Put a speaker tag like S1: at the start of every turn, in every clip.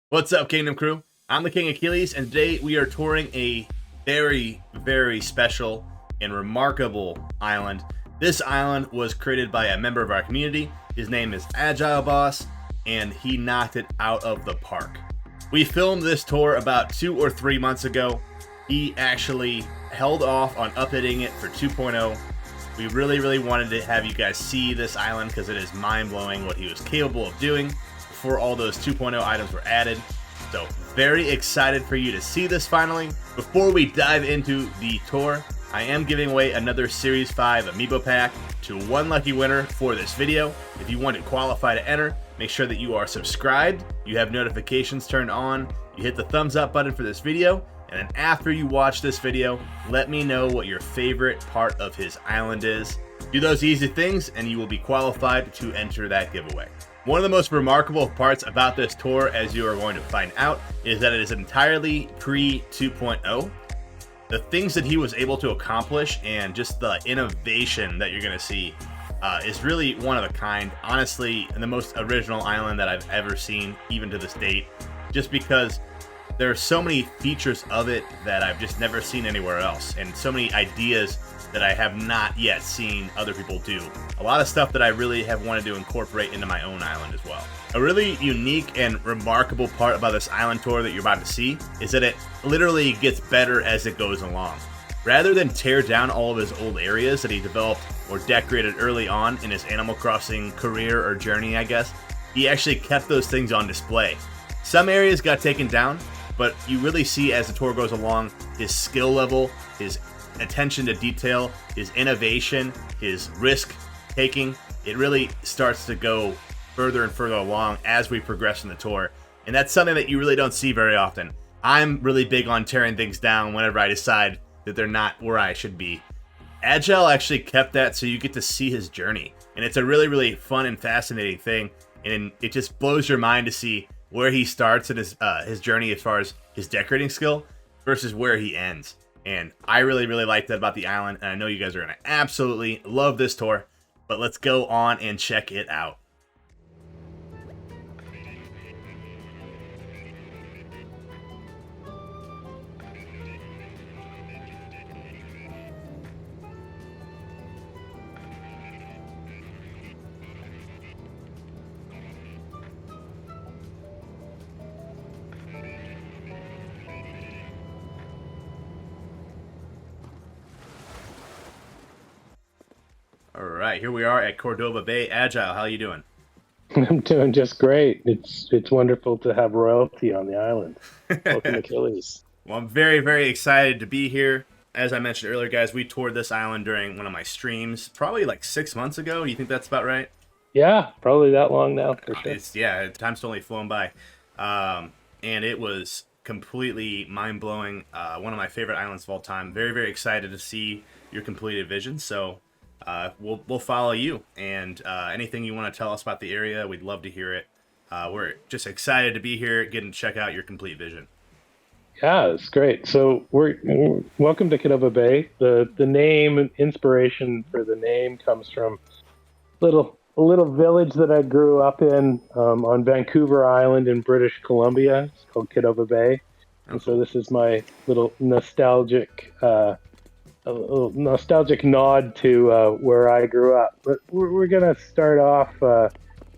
S1: What's up, Kingdom Crew? I'm the King Achilles, and today we are touring a very, very special and remarkable island. This island was created by a member of our community. His name is Agile Boss, and he knocked it out of the park. We filmed this tour about 2 or 3 months ago. He actually held off on updating it for 2.0. We really wanted to have you guys see this island because it is mind-blowing what he was capable of doing before all those 2.0 items were added. So very excited for you to see this finally. Before we dive into the tour, I am giving away another Series 5 Amiibo pack to one lucky winner for this video. If you want to qualify to enter, make sure that you are subscribed, you have notifications turned on, you hit the thumbs up button for this video, and then after you watch this video, let me know what your favorite part of his island is. Do those easy things and you will be qualified to enter that giveaway. One of the most remarkable parts about this tour, as you are going to find out, is that it is entirely pre-2.0. The things that he was able to accomplish and just the innovation that you're going to see is really one of a kind. Honestly, the most original island that I've ever seen, even to this date, just because there are so many features of it that I've just never seen anywhere else, and so many ideas that I have not yet seen other people do. A lot of stuff that I really have wanted to incorporate into my own island as well. A really unique and remarkable part about this island tour that you're about to see is that it literally gets better as it goes along. Rather than tear down all of his old areas that he developed or decorated early on in his Animal Crossing career or journey, I guess, he actually kept those things on display. Some areas got taken down, but you really see as the tour goes along his skill level, his attention to detail, his innovation, his risk taking. It really starts to go further and further along as we progress in the tour, and that's something that you really don't see very often. I'm really big on tearing things down whenever I decide that they're not where I should be. Agile actually kept that, so you get to see his journey, and it's a really fun and fascinating thing, and it just blows your mind to see where he starts in his journey as far as his decorating skill versus where he ends. And I really like that about the island, and I know you guys are going to absolutely love this tour, but let's go on and check it out. All right, here we are at Cordova Bay. Agile, how you doing?
S2: I'm doing just great. It's wonderful to have royalty on the island. Welcome, Achilles.
S1: Well, I'm very excited to be here. As I mentioned earlier, guys, we toured this island during one of my streams, probably like 6 months ago. Do you think that's about right?
S2: Yeah, probably that long now, for sure.
S1: Yeah, time's totally flown by. And it was completely mind-blowing. One of my favorite islands of all time. Very excited to see your completed vision. So we'll follow you, and anything you want to tell us about the area, we'd love to hear it. We're just excited to be here, getting to check out your complete vision.
S2: Yeah, it's great. So we're welcome to Kenobo Bay. The name, inspiration for the name, comes from a little village that I grew up in on Vancouver Island in British Columbia. It's called Kenobo Bay, and so this is my little nostalgic. A little nostalgic nod to where I grew up. But we're gonna start off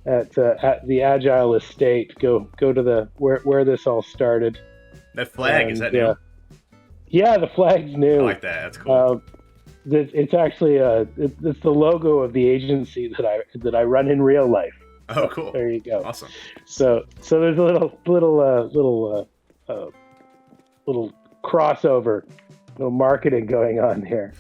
S2: at the Agile Estate. Go to the where this all started.
S1: That flag, is that new?
S2: Yeah, the flag's new.
S1: I like that. That's cool.
S2: It's actually it's the logo of the agency that I run in real life.
S1: Oh, cool.
S2: There you go.
S1: Awesome.
S2: So there's a little crossover. No marketing going on here.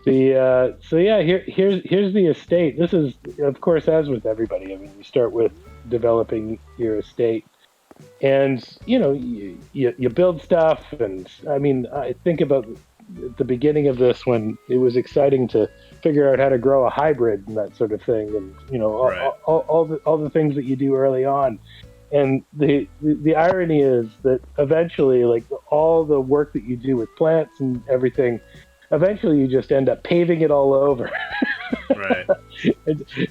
S2: Here's the estate. This is, of course, as with everybody. I mean, you start with developing your estate, and you build stuff. And I mean, I think about the beginning of this when it was exciting to figure out how to grow a hybrid and that sort of thing, and all the things that you do early on. And the irony is that eventually, like all the work that you do with plants and everything, eventually you just end up paving it all over.
S1: Right.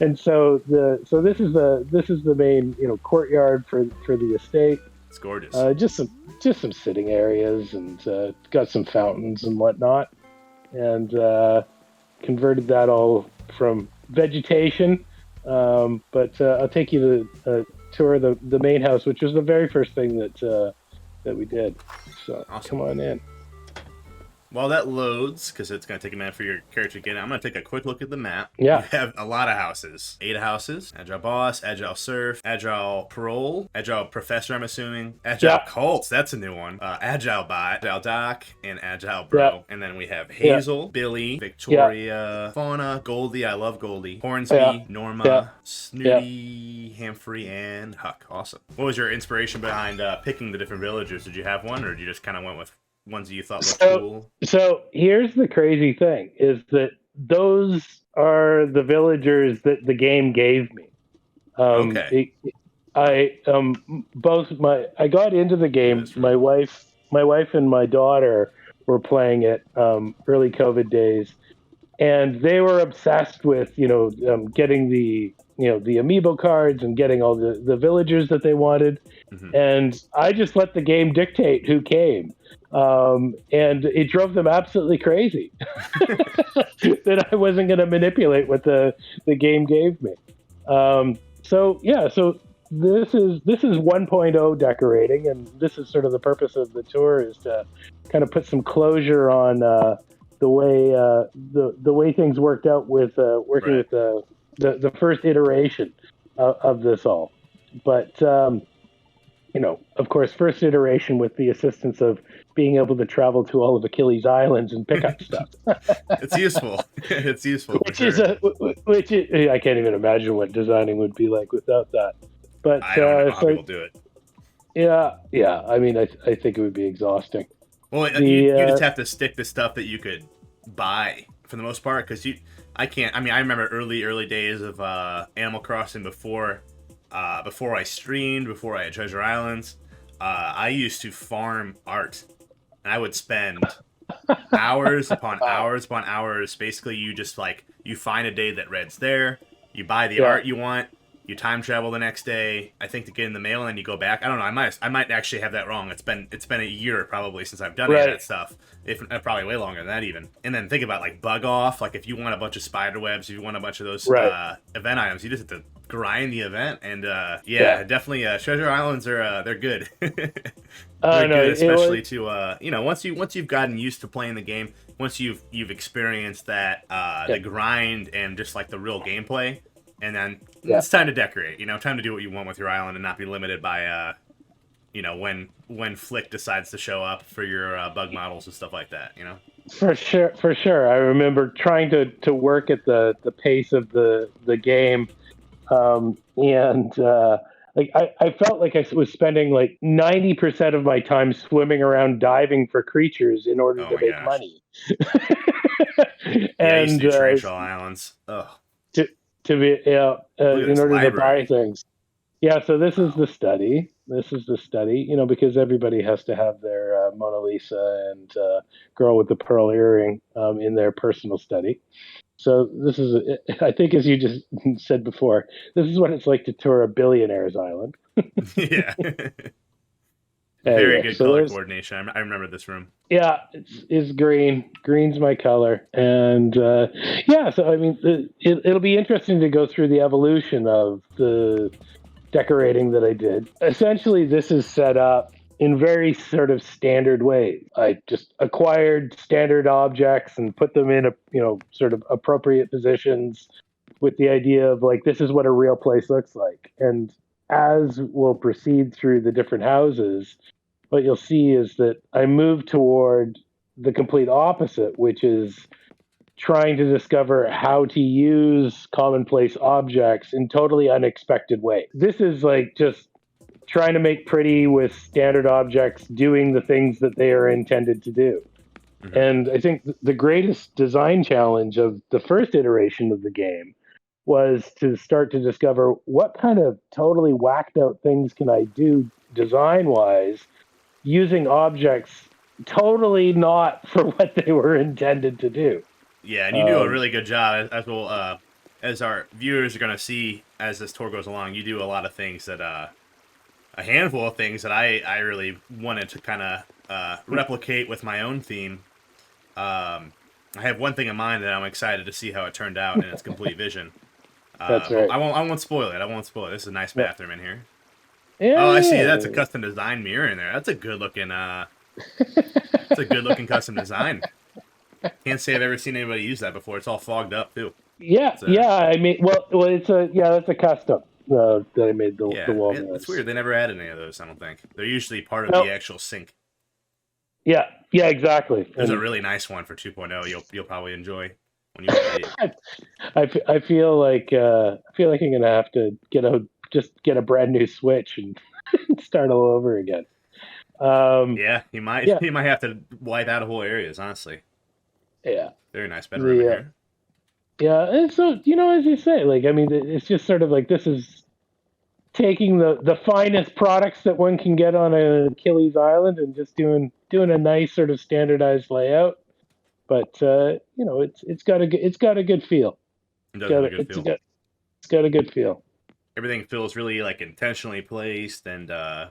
S2: and so this is the main courtyard for the estate.
S1: It's gorgeous.
S2: Just some sitting areas, and got some fountains and whatnot, and converted that all from vegetation. But I'll take you to tour the main house, which was the very first thing that we did. So
S1: Awesome.
S2: Come on in.
S1: While that loads, because it's going to take a minute for your character to get in, I'm going to take a quick look at the map.
S2: Yeah.
S1: You have a lot of houses. 8 houses. Agile Boss, Agile Surf, Agile Parole, Agile Professor, I'm assuming. Agile Cults, that's a new one. Agile Bot, Agile Doc, and Agile Bro. Yeah. And then we have Hazel, Billy, Victoria, Fauna, Goldie, I love Goldie, Hornsby, Norma, Snooty, Humphrey, and Huck. Awesome. What was your inspiration behind picking the different villagers? Did you have one, or did you just kind of went with ones that you thought looked cool? So
S2: here's the crazy thing, is that those are the villagers that the game gave me.
S1: Okay.
S2: I got into the game. My wife and my daughter were playing it early COVID days, and they were obsessed with getting the Amiibo cards and getting all the villagers that they wanted. Mm-hmm. And I just let the game dictate who came. And it drove them absolutely crazy that I wasn't going to manipulate what the game gave me. So this is 1.0 decorating, and this is sort of the purpose of the tour, is to kind of put some closure on the way things worked out with working with the first iteration of this all. But of course, first iteration with the assistance of being able to travel to all of Achilles Islands and pick up stuff.
S1: It's useful. It's useful.
S2: Which I can't even imagine what designing would be like without that. But
S1: I don't know how people do it.
S2: Yeah. I mean, I think it would be exhausting.
S1: Well, you just have to stick to stuff that you could buy for the most part, because I can't. I mean, I remember early days of Animal Crossing before I streamed, before I had Treasure Islands. I used to farm art. And I would spend hours upon hours upon hours. Basically, you just you find a day that Red's there, you buy the art you want, you time travel the next day, I think, to get in the mail, and then you go back. I don't know. I might actually have that wrong. It's been a year probably since I've done any of that stuff. If probably way longer than that even. And then think about bug off. If you want a bunch of spider webs, if you want a bunch of those event items, you just have to grind the event. And definitely Treasure Islands are they're good. They're good, especially to once you've gotten used to playing the game, once you've experienced that the grind and just the real gameplay, and then it's time to decorate. Time to do what you want with your island and not be limited by when Flick decides to show up for your bug models and stuff like that.
S2: For sure. I remember trying to work at the pace of the game, I felt like I was spending 90% of my time swimming around diving for creatures in order to make money.
S1: And I used to do Trail Islands. Ugh.
S2: To be in order to buy things. Yeah, so this is the study. Because everybody has to have their Mona Lisa and girl with the pearl earring in their personal study. So this is, I think, as you just said before, this is what it's like to tour a billionaire's island.
S1: Yeah. Very good color coordination. I remember this room.
S2: Yeah, it's green. Green's my color. And so, I mean, it'll be interesting to go through the evolution of the decorating that I did. Essentially, this is set up in very sort of standard ways. I just acquired standard objects and put them in sort of appropriate positions with the idea of this is what a real place looks like. And as we'll proceed through the different houses, what you'll see is that I move toward the complete opposite, which is trying to discover how to use commonplace objects in totally unexpected ways. This is just trying to make pretty with standard objects doing the things that they are intended to do. Mm-hmm. And I think the greatest design challenge of the first iteration of the game was to start to discover what kind of totally whacked out things can I do design-wise using objects totally not for what they were intended to do.
S1: Yeah, and you do a really good job, as well as our viewers are going to see as this tour goes along. You do a lot of things that a handful of things that I really wanted to kind of replicate with my own theme. I have one thing in mind that I'm excited to see how it turned out in its complete vision.
S2: That's
S1: But
S2: right.
S1: I won't spoil it. I won't spoil it. This is a nice bathroom in here.
S2: Yeah,
S1: Oh, I see.
S2: yeah.
S1: That's a custom design mirror in there. That's a good looking. It's a good looking custom design. Can't say I've ever seen anybody use that before. It's all fogged up too.
S2: Yeah, yeah. I mean, well, it's that's a custom that I made the wall mirrors.
S1: It's weird. They never added any of those. I don't think they're usually part of
S2: No.
S1: the actual sink.
S2: Yeah, yeah, exactly.
S1: There's a really nice one for 2.0. You'll probably enjoy when you see it.
S2: I feel like I'm gonna have to get a brand new Switch and start all over again.
S1: Yeah, you might have to wipe out whole areas. Honestly.
S2: Yeah.
S1: Very nice bedroom in here.
S2: Yeah, and so as you say, like, I mean, it's just sort of like this is taking the finest products that one can get on a Achilles Island and just doing a nice sort of standardized layout. But it's got a good feel.
S1: It does have a good feel.
S2: It's got a good feel.
S1: Everything feels really like intentionally placed and
S2: it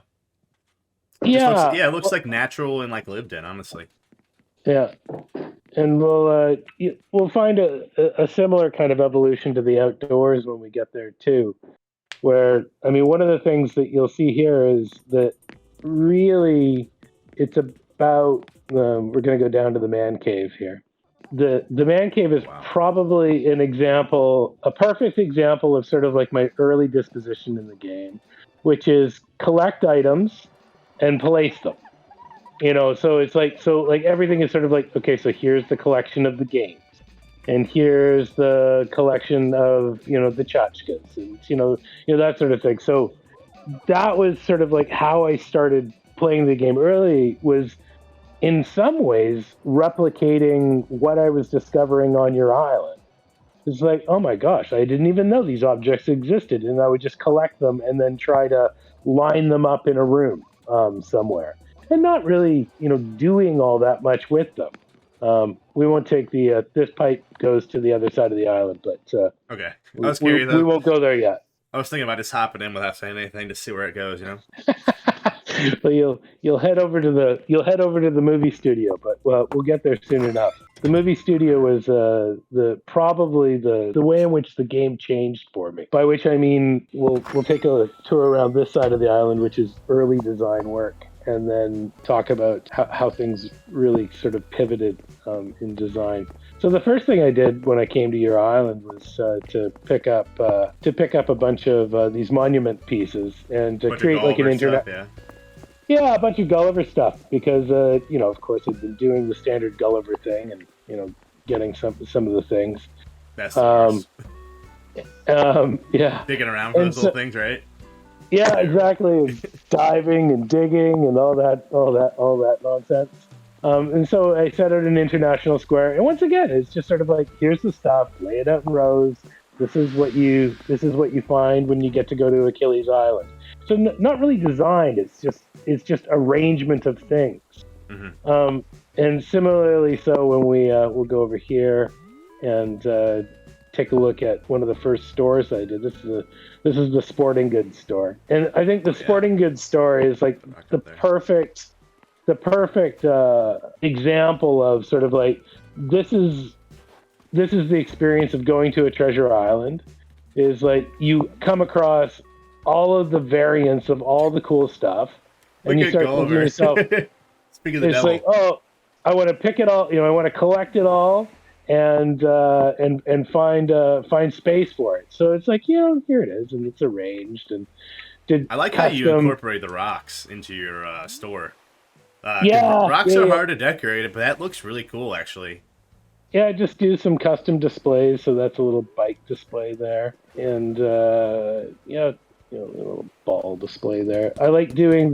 S1: looks like natural and like lived in, honestly.
S2: Yeah. And we'll find a similar kind of evolution to the outdoors when we get there too, where, I mean, one of the things that you'll see here is that really it's about we're going to go down to the man cave here. The man cave is probably a perfect example of sort of like my early disposition in the game, which is collect items and place them. So it's like everything is sort of like, okay, so here's the collection of the games, and here's the collection of the tchotchkes, and that sort of thing. So that was sort of like how I started playing the game early, was in some ways replicating what I was discovering on your island. It's like, oh my gosh, I didn't even know these objects existed, and I would just collect them and then try to line them up in a room somewhere. And not really, doing all that much with them. We won't take this pipe goes to the other side of the island, but
S1: okay. I was curious.
S2: We won't go there yet.
S1: I was thinking about just hopping in without saying anything to see where it goes.
S2: But you'll head over to the movie studio, but we'll get there soon enough. The movie studio was probably the way in which the game changed for me. By which I mean we'll take a tour around this side of the island, which is early design work, and then talk about how things really sort of pivoted in design. So the first thing I did when I came to your island was to pick up a bunch of these monument pieces and to create like an internet. Yeah, a bunch of Gulliver stuff because of course I've been doing the standard Gulliver thing and getting some of the things.
S1: That's
S2: yeah.
S1: Digging around for those little things, right?
S2: Yeah, exactly. Diving and digging and all that nonsense. And so I set out an international square, and once again, it's just sort of like, here's the stuff, lay it out in rows. This is what you find when you get to go to Achilles Island. So not really designed. It's just arrangement of things. Mm-hmm. And similarly, so when we'll go over here and take a look at one of the first stores I did. This is the sporting goods store, and I think the sporting goods store is like the perfect example of sort of like this is the experience of going to a treasure island. Is like you come across all of the variants of all the cool stuff, and you start thinking to yourself,
S1: Speaking of the
S2: it's
S1: devil.
S2: like, oh, I want to pick it all. I want to collect it all. And find space for it. So it's like, here it is, and it's arranged. And
S1: I like how you incorporate the rocks into your store. Rocks are hard to decorate, but that looks really cool, actually.
S2: Yeah, I just do some custom displays. So that's a little bike display there, and a little ball display there. I like doing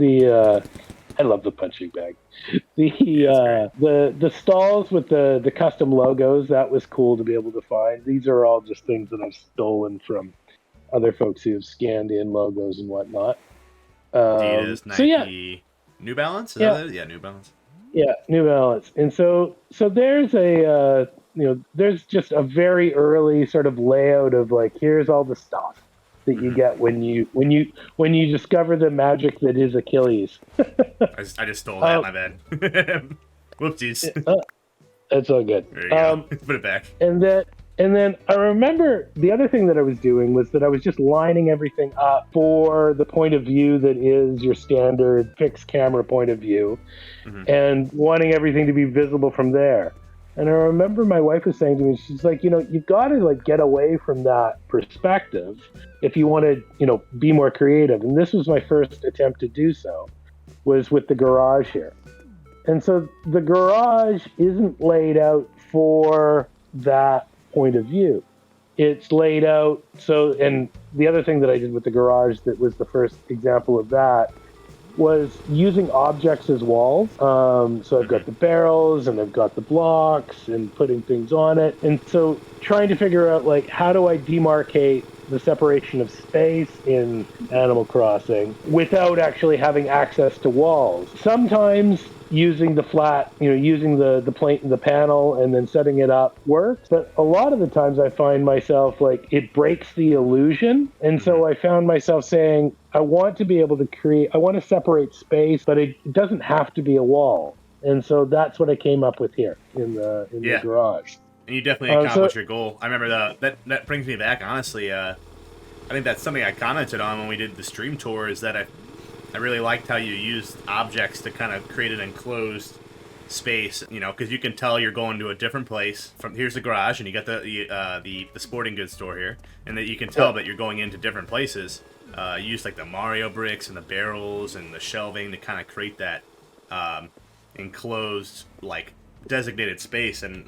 S2: I love the punching bag. The stalls with the custom logos, that was cool to be able to find. These are all just things that I've stolen from other folks who have scanned in logos and whatnot.
S1: Adidas, Nike, New Balance? Is that it? Yeah, New Balance.
S2: Yeah, New Balance. And so there's a there's just a very early sort of layout of like, here's all the stuff that you get when you discover the magic that is Achilles.
S1: I just stole that. My bad. Whoopsies.
S2: That's all good.
S1: There you go. Put it back.
S2: And then I remember the other thing that I was doing was that I was just lining everything up for the point of view that is your standard fixed camera point of view, and wanting everything to be visible from there. And I remember my wife was saying to me, she's like, you've got to like get away from that perspective if you want to, be more creative. And this was my first attempt to do so, was with the garage here. And so the garage isn't laid out for that point of view. It's laid out so, and the other thing that I did with the garage that was the first example of that was using objects as walls. So I've got the barrels and I've got the blocks and putting things on it. And so trying to figure out like, how do I demarcate the separation of space in Animal Crossing without actually having access to walls? Sometimes using the flat, using the plate and the panel and then setting it up works. But a lot of the times I find myself like it breaks the illusion. And so I found myself saying, I want to be able to I want to separate space, but it doesn't have to be a wall. And so that's what I came up with here in the garage.
S1: And you definitely accomplished your goal. I remember that brings me back, honestly. I think that's something I commented on when we did the stream tour, is that I really liked how you used objects to kind of create an enclosed space, because you can tell you're going to a different place. Here's the garage, and you got the sporting goods store here, and that you can tell that you're going into different places. You use like the Mario bricks and the barrels and the shelving to kind of create that enclosed, like designated space, and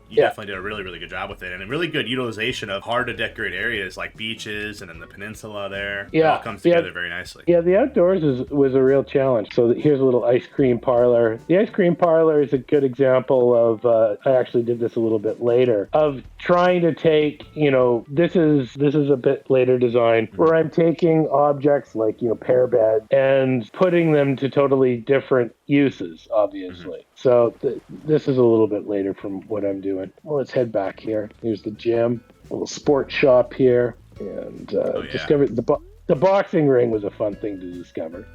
S1: you definitely did a really, really good job with it, and a really good utilization of hard to decorate areas like beaches and then the peninsula there. It all comes together very nicely. Yeah,
S2: the outdoors was a real challenge. So here's a little ice cream parlor. The ice cream parlor is a good example of, I actually did this a little bit later, of trying to take, this is a bit later design, where I'm taking objects like, pair bed and putting them to totally different uses, obviously. So this is a little bit later from what I'm doing. Well, let's head back here. Here's the gym, a little sports shop here, and discovered the boxing ring was a fun thing to discover.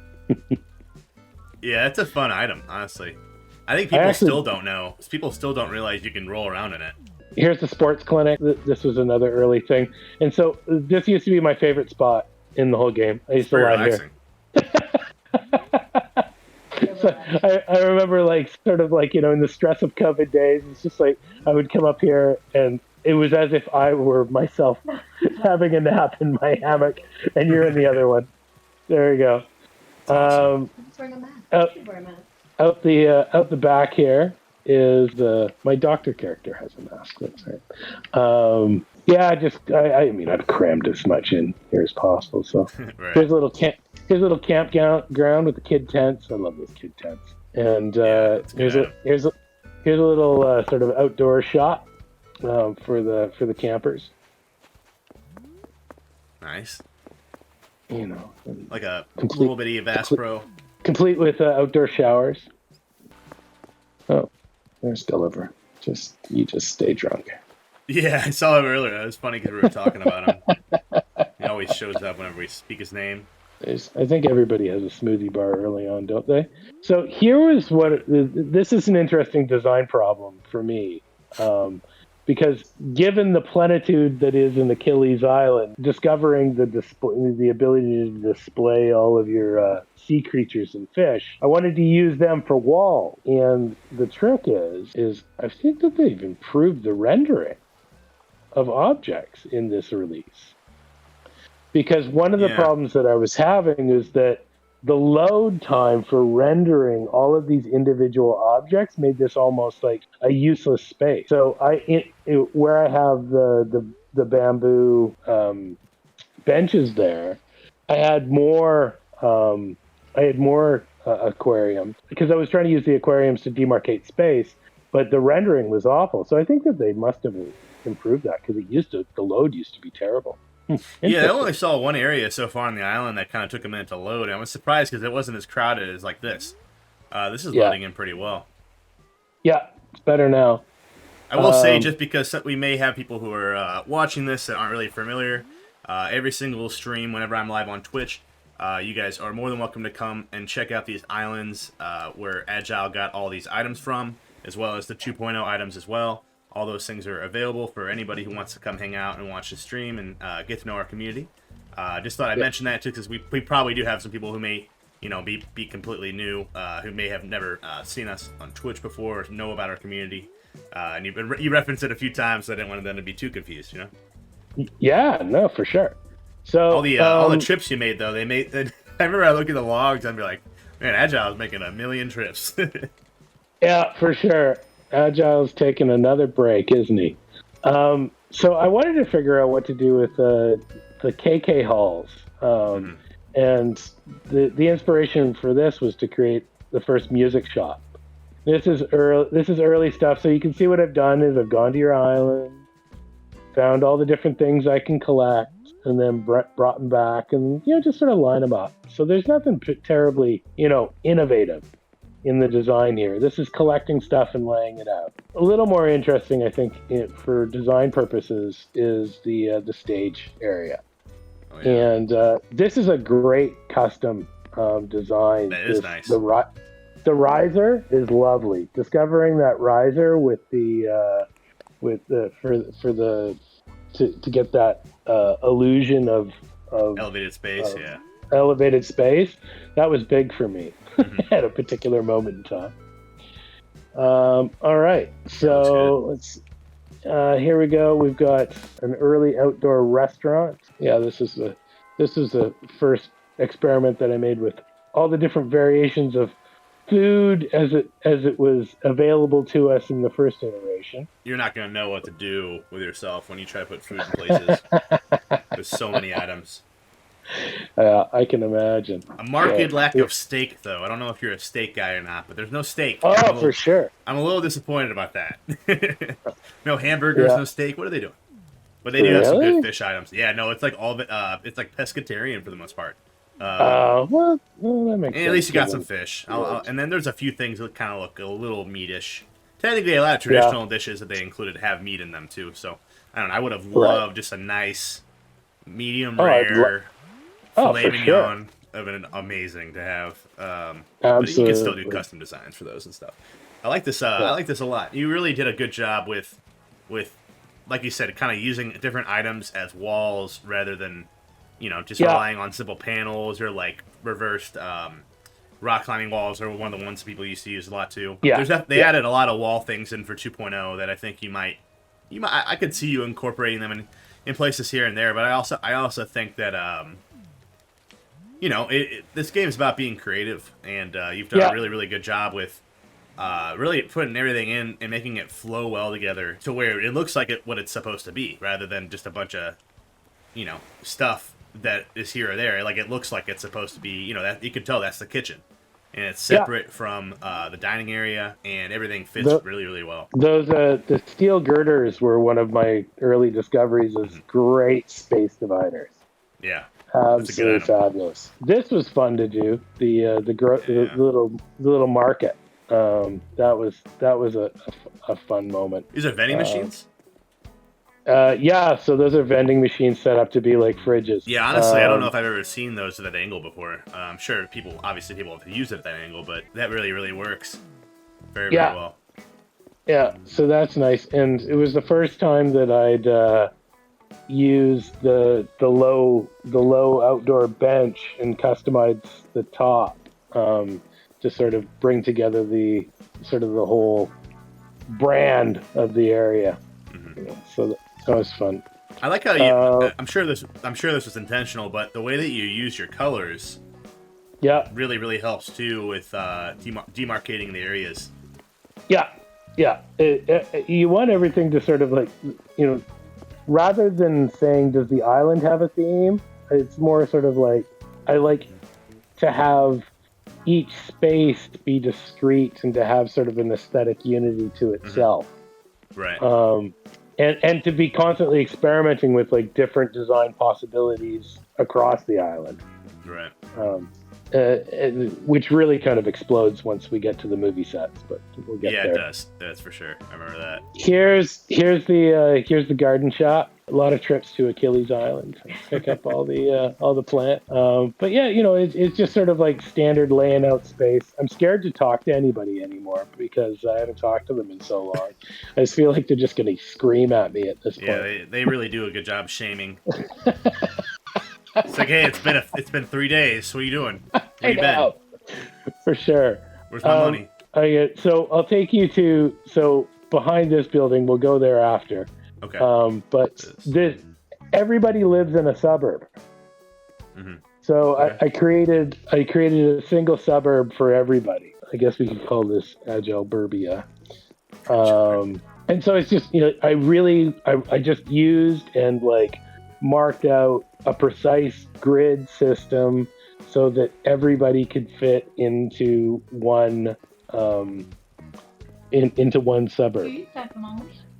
S1: Yeah, it's a fun item, honestly. I think people still don't know. People still don't realize you can roll around in it.
S2: Here's the sports clinic. This was another early thing. And so this used to be my favorite spot in the whole game. I used to lie here. So I remember sort of in the stress of COVID days, it's just like I would come up here and it was as if I were myself having a nap in my hammock and you're in the other one. There you go. Out the back here is my doctor character has a mask. That's right. I've crammed as much in here as possible. So
S1: right.
S2: Here's a little campground with the kid tents. I love those kid tents. And here's a little sort of outdoor shop for the campers.
S1: Nice.
S2: Like
S1: a little bitty Bass Pro.
S2: Complete with outdoor showers. Oh, there's Gulliver. You just stay drunk.
S1: Yeah, I saw him earlier. It was funny because we were talking about him. He always shows up whenever we speak his name.
S2: I think everybody has a smoothie bar early on, don't they? So this is an interesting design problem for me. Because given the plenitude that is in Achilles Island, discovering the ability to display all of your sea creatures and fish, I wanted to use them for wall. And the trick is I think that they've improved the rendering of objects in this release. Because one of the problems that I was having is that the load time for rendering all of these individual objects made this almost like a useless space. So where I have the bamboo benches there, I had more aquarium because I was trying to use the aquariums to demarcate space, but the rendering was awful. So I think that they must have improved that because the load used to be terrible.
S1: Yeah, I only saw one area so far on the island that kind of took a minute to load, and I was surprised because it wasn't as crowded as like this. This is loading in pretty well.
S2: Yeah, it's better now.
S1: I will say, just because we may have people who are watching this that aren't really familiar, every single stream, whenever I'm live on Twitch, you guys are more than welcome to come and check out these islands where Agile got all these items from, as well as the 2.0 items as well. All those things are available for anybody who wants to come hang out and watch the stream and get to know our community. Just thought I'd mention that too, because we probably do have some people who may, be completely new, who may have never seen us on Twitch before or know about our community. And you referenced it a few times, so I didn't want them to be too confused,
S2: Yeah, no, for sure. So
S1: all the trips you made, though, I remember I look at the logs and I'd be like, man, Agile is making 1 million trips.
S2: Yeah, for sure. Agile's taking another break, isn't he? So I wanted to figure out what to do with the KK halls. And the inspiration for this was to create the first music shop. This is early stuff, so you can see what I've done is I've gone to your island, found all the different things I can collect, and then brought them back and, just sort of line them up. So there's nothing terribly, innovative in the design here. This is collecting stuff and laying it out. A little more interesting, I think, for design purposes is the stage area. Oh, yeah. And this is a great custom design.
S1: That is nice.
S2: The riser is lovely. Discovering that riser to get that illusion of
S1: elevated space,
S2: elevated space, that was big for me at a particular moment in time. All right, so let's. Here we go. We've got an early outdoor restaurant. Yeah, this is the first experiment that I made with all the different variations of food as it was available to us in the first iteration.
S1: You're not going to know what to do with yourself when you try to put food in places. There's so many items.
S2: I can imagine.
S1: A marked lack of steak, though. I don't know if you're a steak guy or not, but there's no steak.
S2: Oh, for sure.
S1: I'm a little disappointed about that. No hamburgers, no steak. What are they doing? But they do have some good fish items. Yeah, no, it's like all of it. It's like pescatarian for the most part.
S2: Well, that makes sense.
S1: At least you got some fish. And then there's a few things that kind of look a little meatish. Technically, a lot of traditional dishes that they included have meat in them, too. So, I don't know. I would have loved just a nice medium rare filet mignon. Would have been amazing to have. But you can still do custom designs for those and stuff. I like this. I like this a lot. You really did a good job with, like you said, kind of using different items as walls rather than, just relying on simple panels or like reversed rock climbing walls are one of the ones people used to use a lot too. Yeah, they added a lot of wall things in for 2.0 that I think you might. I could see you incorporating them in places here and there, but I also think that this game is about being creative, and you've done a really, really good job with really putting everything in and making it flow well together to where it looks like what it's supposed to be, rather than just a bunch of, stuff that is here or there. Like, it looks like it's supposed to be, that you can tell that's the kitchen, and it's separate from the dining area, and everything fits really, really well.
S2: Those the steel girders were one of my early discoveries as great space dividers.
S1: Yeah.
S2: Absolutely fabulous. This was fun to do. The little market. That was a fun moment.
S1: These are vending machines?
S2: So those are vending machines set up to be like fridges.
S1: Yeah, honestly, I don't know if I've ever seen those at that angle before. I'm sure people have to use it at that angle, but that really, really works very, very well.
S2: Yeah, so that's nice. And it was the first time that I'd use the low outdoor bench and customize the top to sort of bring together the whole brand of the area. So that was fun.
S1: I like how you. I'm sure this was intentional, but the way that you use your colors, really, really helps too with demarcating the areas. Yeah.
S2: You want everything to sort of like, rather than saying, does the island have a theme? It's more sort of like, I like to have each space to be discrete and to have sort of an aesthetic unity to itself.
S1: Right.
S2: And to be constantly experimenting with like different design possibilities across the island.
S1: Right.
S2: which really kind of explodes once we get to the movie sets, but we'll get there.
S1: Yeah, it does. That's for sure. I remember that.
S2: Here's the garden shop. A lot of trips to Achilles Island, pick up all the plant. But yeah, it's just sort of like standard laying out space. I'm scared to talk to anybody anymore because I haven't talked to them in so long. I just feel like they're just going to scream at me at this point.
S1: Yeah, they really do a good job shaming. It's like, hey, it's been 3 days. What are you doing? Where you been?
S2: For sure.
S1: Where's my money?
S2: So I'll take you to behind this building. We'll go there after.
S1: Okay.
S2: But everybody lives in a suburb.
S1: Mm-hmm.
S2: So
S1: Okay.
S2: I created a single suburb for everybody. I guess we could call this Agile Burbia. And so it's just, I just used and like marked out a precise grid system so that everybody could fit into one into one suburb.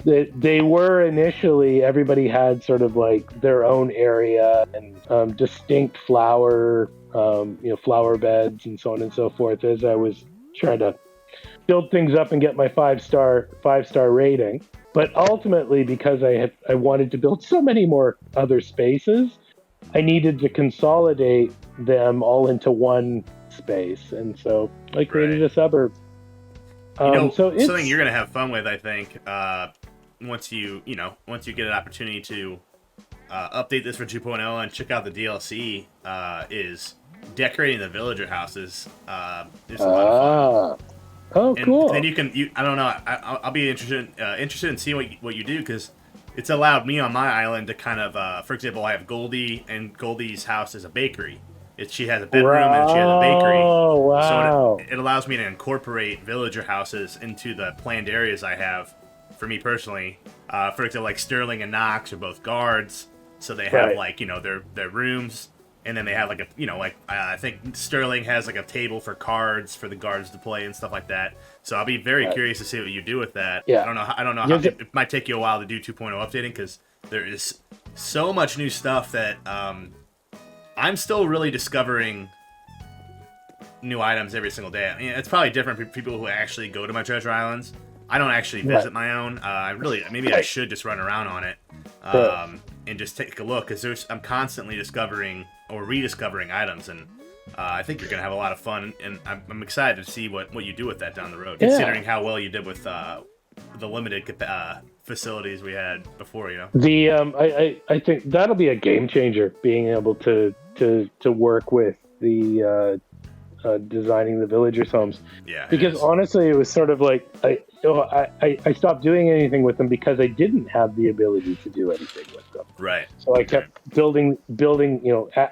S2: They were initially, everybody had sort of like their own area and distinct flower beds and so on and so forth as I was trying to build things up and get my five-star rating. But ultimately, because I wanted to build so many more other spaces, I needed to consolidate them all into one space, and so I created a suburb.
S1: So it's something you're gonna have fun with, I think. Once you get an opportunity to update this for 2.0 and check out the DLC, is decorating the villager houses. Is a lot of fun.
S2: Oh,
S1: and
S2: cool.
S1: Then I don't know. I'll be interested in seeing what you do, because it's allowed me on my island to kind of, for example, I have Goldie, and Goldie's house is a bakery. She has a bedroom and she has a bakery.
S2: Oh, wow.
S1: So it allows me to incorporate villager houses into the planned areas I have for me personally. For example, like Sterling and Knox are both guards, so they have like, their rooms, and then they have like I think Sterling has like a table for cards for the guards to play and stuff like that. So I'll be very curious to see what you do with that.
S2: Yeah.
S1: I don't know how it might take you a while to do 2.0 updating, because there is so much new stuff that I'm still really discovering new items every single day. I mean, it's probably different for people who actually go to my treasure islands. I don't actually visit my own. Maybe I should just run around on it and just take a look, because I'm constantly discovering or rediscovering items, and I think you're going to have a lot of fun, and I'm excited to see what you do with that down the road, considering how well you did with the limited facilities we had before,
S2: I think that'll be a game changer, being able to work with the designing the villagers' homes.
S1: Yeah.
S2: Because honestly, it was sort of like I stopped doing anything with them because I didn't have the ability to do anything with them.
S1: Right.
S2: So I kept building,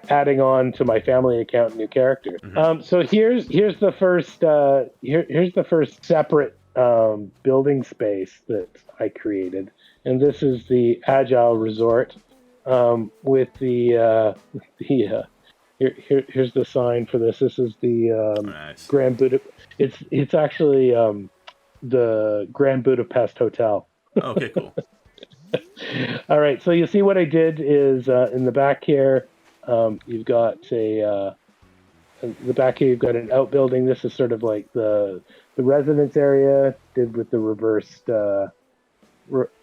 S2: adding on to my family account new characters.
S1: Mm-hmm.
S2: So here's the first here's the first separate building space that I created, and this is the Agile Resort with the here's the sign for this. This is the
S1: nice.
S2: Grand Budapest. It's actually the Grand Budapest Hotel.
S1: Okay, cool.
S2: All right, so you see what I did is in the back here, you've got you've got an outbuilding. This is sort of like the residence area, did with the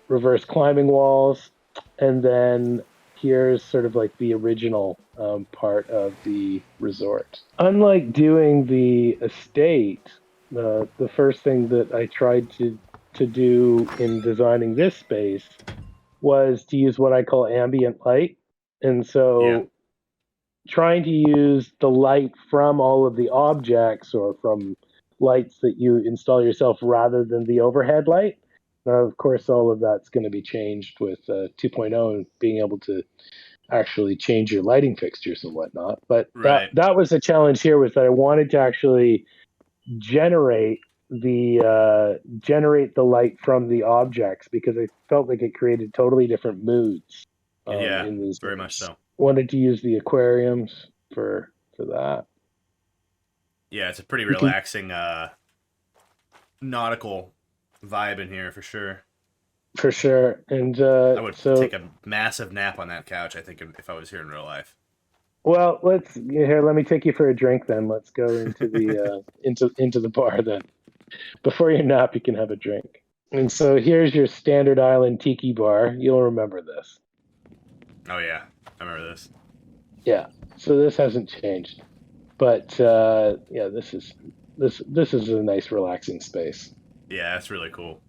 S2: reverse climbing walls, and then here's sort of like the original part of the resort. Unlike doing the estate, the first thing that I tried to do in designing this space was to use what I call ambient light. And so trying to use the light from all of the objects or from lights that you install yourself rather than the overhead light. Now, of course, all of that's going to be changed with 2.0 and being able to actually change your lighting fixtures and whatnot. But that was the challenge here, was that I wanted to actually generate the light from the objects, because I felt like it created totally different moods. In these
S1: very much so.
S2: Wanted to use the aquariums for that.
S1: Yeah, it's a pretty relaxing nautical vibe in here for sure.
S2: For sure. And
S1: I would take a massive nap on that couch, I think, if I was here in real life.
S2: Well, let me take you for a drink then. Let's go into the into the bar then. Before your nap, you can have a drink. And so here's your standard island tiki bar. You'll remember this.
S1: Oh yeah, I remember this.
S2: Yeah. So this hasn't changed. But yeah, this is a nice relaxing space.
S1: Yeah, that's really cool.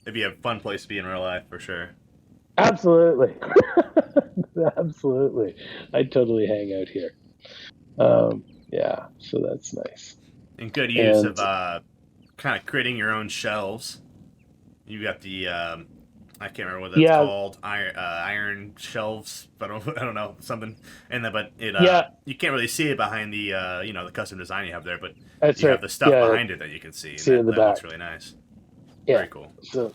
S1: It'd be a fun place to be in real life for sure.
S2: Absolutely. Absolutely. I'd totally hang out here. Yeah, so that's nice.
S1: And good use
S2: And
S1: of kind of creating your own shelves. You got the I can't remember what that's
S2: yeah,
S1: called. Iron shelves, but I don't know something. And then, but it
S2: yeah,
S1: you can't really see it behind the the custom design you have there, but
S2: that's
S1: you have
S2: right.
S1: the stuff
S2: Yeah,
S1: behind it that you can see, and
S2: see in the
S1: that looks
S2: back.
S1: really nice.
S2: Yeah.
S1: Very cool.
S2: So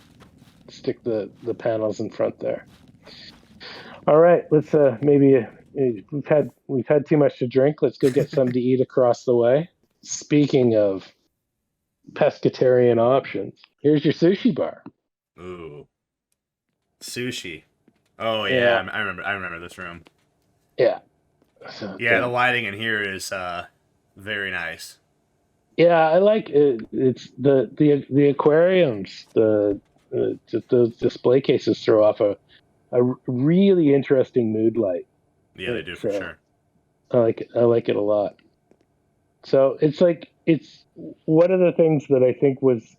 S2: stick the panels in front there. All right, let's maybe we've had too much to drink. Let's go get some to eat across the way. Speaking of pescatarian options, here's your sushi bar.
S1: Ooh, sushi. Oh yeah,
S2: Yeah,
S1: I remember. I remember this room.
S2: yeah. So
S1: Yeah, the lighting in here is very nice.
S2: yeah, I like it. It's the aquariums, just those display cases throw off a really interesting mood light.
S1: Yeah, they do
S2: It's
S1: for sure.
S2: I like it a lot. So it's one of the things that I think was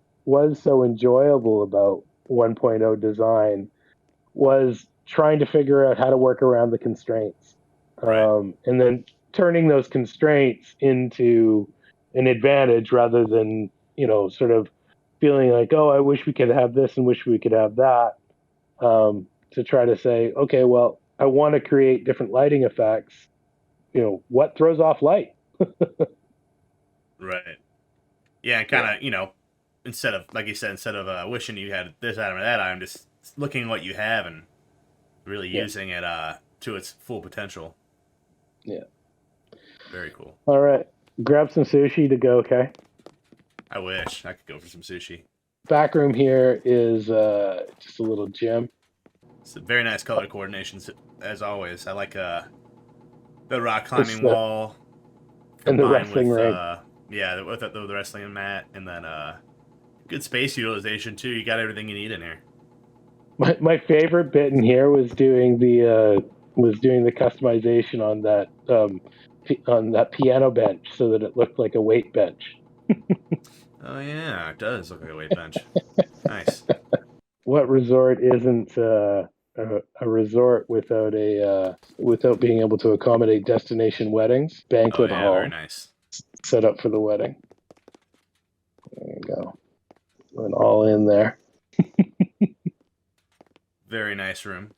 S2: so enjoyable about 1.0 design was trying to figure out how to work around the constraints,
S1: Right.
S2: and then turning those constraints into an advantage rather than sort of feeling like, oh, I wish we could have this and wish we could have that. To try to say, okay, well, I want to create different lighting effects. What throws off light?
S1: Right. Yeah, and kind
S2: Yeah,
S1: of instead of like you said, instead of wishing you had this item or that item, just looking at what you have and really
S2: yeah,
S1: using it to its full potential.
S2: yeah.
S1: Very cool.
S2: All right, grab some sushi to go. Okay.
S1: I wish I could go for some sushi.
S2: Back room here is just a little gym.
S1: It's a very nice color coordination as always. I like the rock
S2: It's
S1: climbing wall
S2: in the
S1: combined
S2: wrestling
S1: with
S2: ring.
S1: yeah with the wrestling mat, and then good space utilization too. You got everything you need in here.
S2: My favorite bit in here was doing the customization on that piano bench so that it looked like a weight bench.
S1: Oh yeah, it does look like a weight bench. Nice.
S2: What resort isn't a resort without being able to accommodate destination weddings?
S1: Oh
S2: Banquet
S1: yeah, very
S2: hall
S1: nice.
S2: set up for the wedding. There you go. Went all in there.
S1: Very nice room.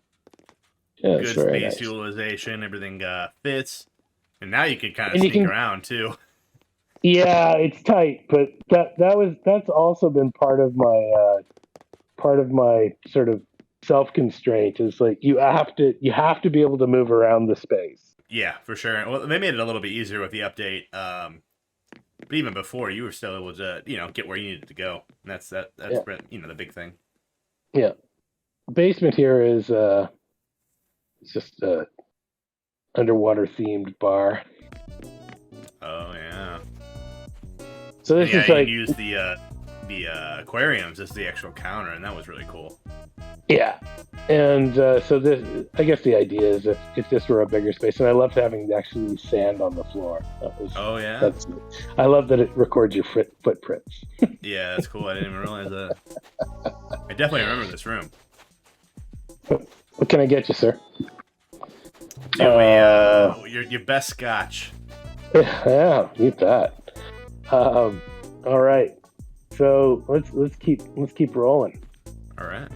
S2: Yeah, it's
S1: Good
S2: very
S1: space
S2: nice.
S1: utilization. Everything fits. And now you could kind of
S2: And you
S1: sneak
S2: can,
S1: around too.
S2: yeah, it's tight, but that's also been part of my sort of self constraint is like you have to be able to move around the space.
S1: Yeah, for sure. Well, they made it a little bit easier with the update. But even before, you were still able to, get where you needed to go. And that's
S2: Yeah,
S1: the big thing.
S2: yeah. Basement here is it's just a underwater themed bar.
S1: Oh yeah.
S2: So
S1: And
S2: this
S1: yeah,
S2: is
S1: you can
S2: like
S1: use the aquariums as the actual counter, and that was really cool.
S2: yeah, and so this I guess the idea is if this were a bigger space, and I loved having actually sand on the floor.
S1: Oh yeah.
S2: That's I love that it records your footprints.
S1: Yeah, that's cool. I didn't even realize that. I definitely remember this room.
S2: What can I get you, sir?
S1: Do a your best scotch.
S2: Yeah, eat that. All right, so let's keep rolling.
S1: All right.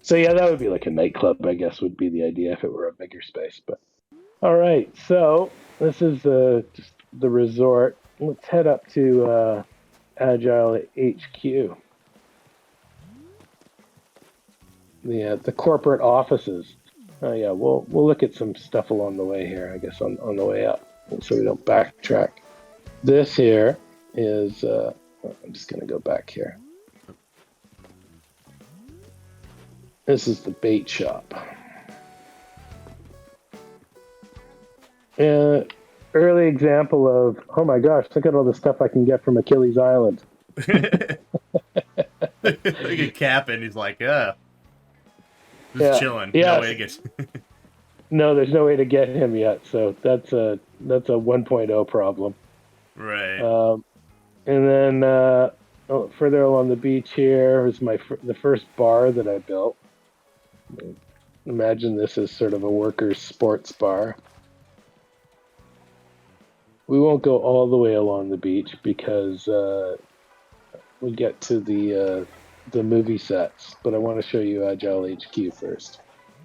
S2: So yeah, that would be like a nightclub, I guess, would be the idea if it were a bigger space. But all right, so this is just the resort. Let's head up to Agile HQ, the corporate offices. Oh yeah, we'll look at some stuff along the way here, I guess, on the way up, so we don't backtrack. This here is I'm just gonna go back here. This is the bait shop. Early example of, oh my gosh, look at all the stuff I can get from Achilles Island.
S1: Like a cap, and he's like, just chilling.
S2: Yeah.
S1: No way to get.
S2: No, there's no way to get him yet. So that's a 1.0 problem.
S1: Right.
S2: And then further along the beach here is the first bar that I built. Imagine this as sort of a workers' sports bar. We won't go all the way along the beach because we get to the movie sets, but I want to show you Agile HQ first.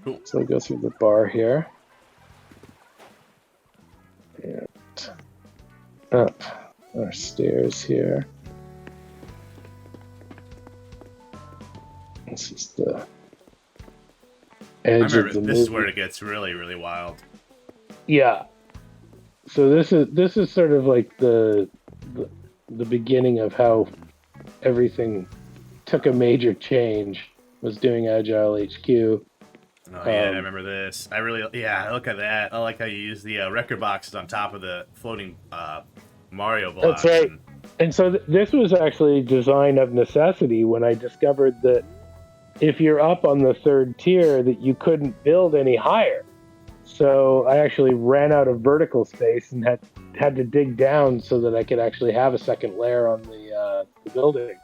S1: Cool.
S2: So I go through the bar here and up our stairs here. This is the edge of the movie.
S1: This is where it gets really, really wild.
S2: Yeah. So this is sort of like the beginning of how everything took a major change. Was doing Agile HQ.
S1: Oh yeah, I remember this. I look at that. I like how you use the record boxes on top of the floating Mario blocks.
S2: That's right. And so this was actually design of necessity when I discovered that if you're up on the third tier, that you couldn't build any higher. So I actually ran out of vertical space and had to dig down so that I could actually have a second layer on the building.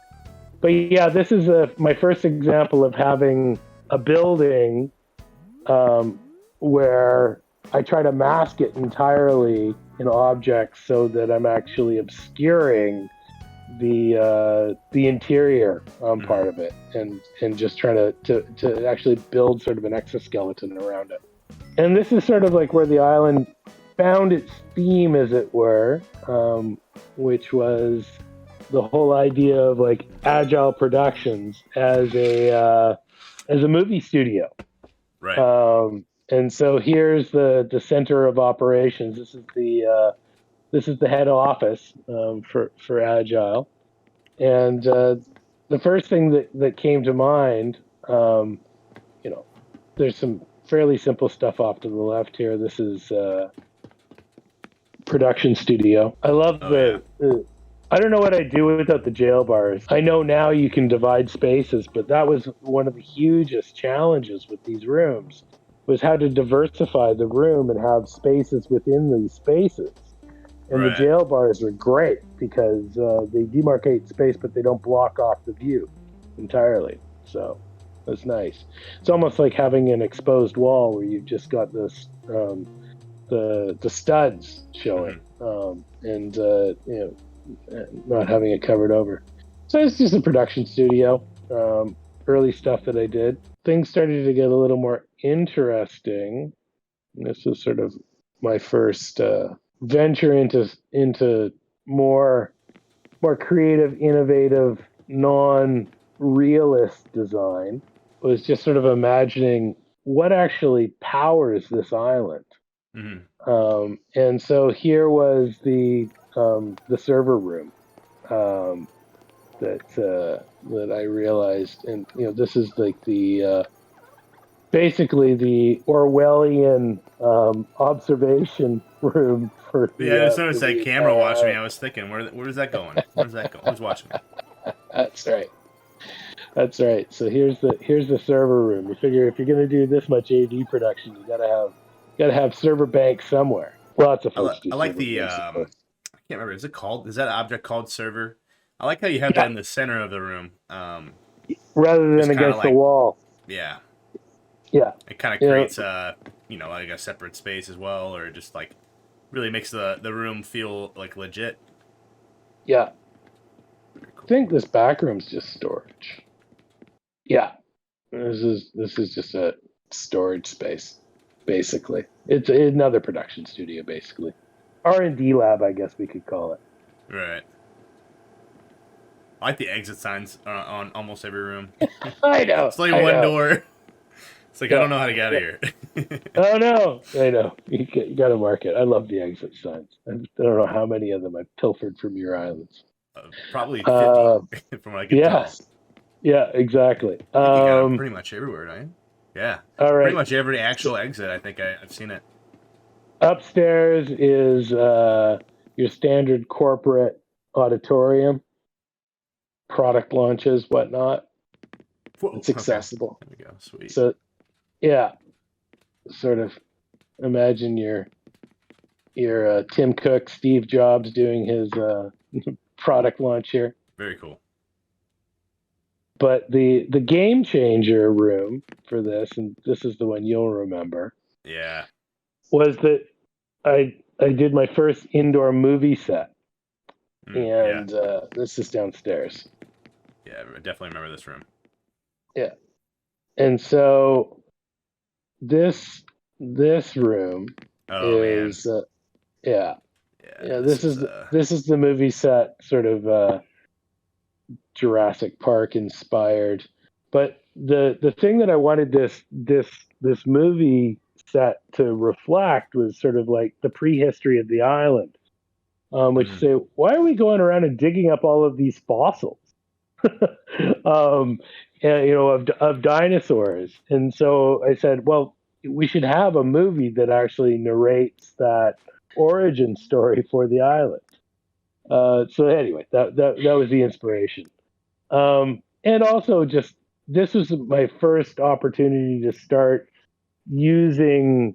S2: But yeah, this is my first example of having a building where I try to mask it entirely in objects so that I'm actually obscuring the interior part of it and just trying to actually build sort of an exoskeleton around it. And this is sort of like where the island found its theme, as it were, which was the whole idea of like agile productions as a movie studio.
S1: Right.
S2: And so here's the center of operations. This is the head office for Agile. And the first thing that came to mind, there's some fairly simple stuff off to the left here. This is production studio. I love I don't know what I'd do without the jail bars. I know now you can divide spaces, but that was one of the hugest challenges with these rooms, was how to diversify the room and have spaces within these spaces. And the jail bars are great because they demarcate space, but they don't block off the view entirely. So that's nice. It's almost like having an exposed wall where you've just got this the studs showing, and not having it covered over. So it's just a production studio. Early stuff that I did. Things started to get a little more interesting. This is sort of my first venture into more creative, innovative, non-realist design. Was just sort of imagining what actually powers this island. Mm-hmm. And so here was the server room that I realized, and this is like the basically the Orwellian observation room for.
S1: As soon as that camera watched me, I was thinking, where's that going? Where's that going? Who's watching me?
S2: That's right. That's right. So here's the server room. You figure if you're going to do this much AV production, you gotta have server banks somewhere. Lots of folks.
S1: I like the I can't remember. Is that object called server? I like how you have that in the center of the room,
S2: rather than against the wall.
S1: Yeah.
S2: Yeah.
S1: It kind of creates like a separate space as well, or just like really makes the room feel like legit.
S2: Yeah. Cool. I think this back room's just storage. Yeah. This is just a storage space, basically. It's another production studio, basically. R&D lab, I guess we could call it.
S1: Right. I like the exit signs on almost every room.
S2: I know.
S1: It's like one door. It's like, I don't know how to get out of here.
S2: Oh, no. I know. You got to mark it. I love the exit signs. I don't know how many of them I pilfered from your islands.
S1: Probably 50, from what I can tell.
S2: Yeah, exactly.
S1: You got them pretty much everywhere, right? Yeah.
S2: All right.
S1: Pretty much every actual exit, I think I've seen it.
S2: Upstairs is your standard corporate auditorium, product launches, whatnot.
S1: Whoa,
S2: It's accessible.
S1: Okay. There we go. Sweet.
S2: So, yeah, sort of imagine your Tim Cook, Steve Jobs doing his product launch here.
S1: Very cool.
S2: But the game changer room for this, and this is the one you'll remember,
S1: Yeah,
S2: was that I did my first indoor movie set, and this is downstairs.
S1: Yeah, I definitely remember this room.
S2: Yeah, and so this room is this is the movie set, sort of Jurassic Park inspired. But the thing that I wanted this movie set to reflect was sort of like the prehistory of the island, which say, why are we going around and digging up all of these fossils, of dinosaurs? And so I said, well, we should have a movie that actually narrates that origin story for the island. So anyway, that was the inspiration. And also, just this was my first opportunity to start using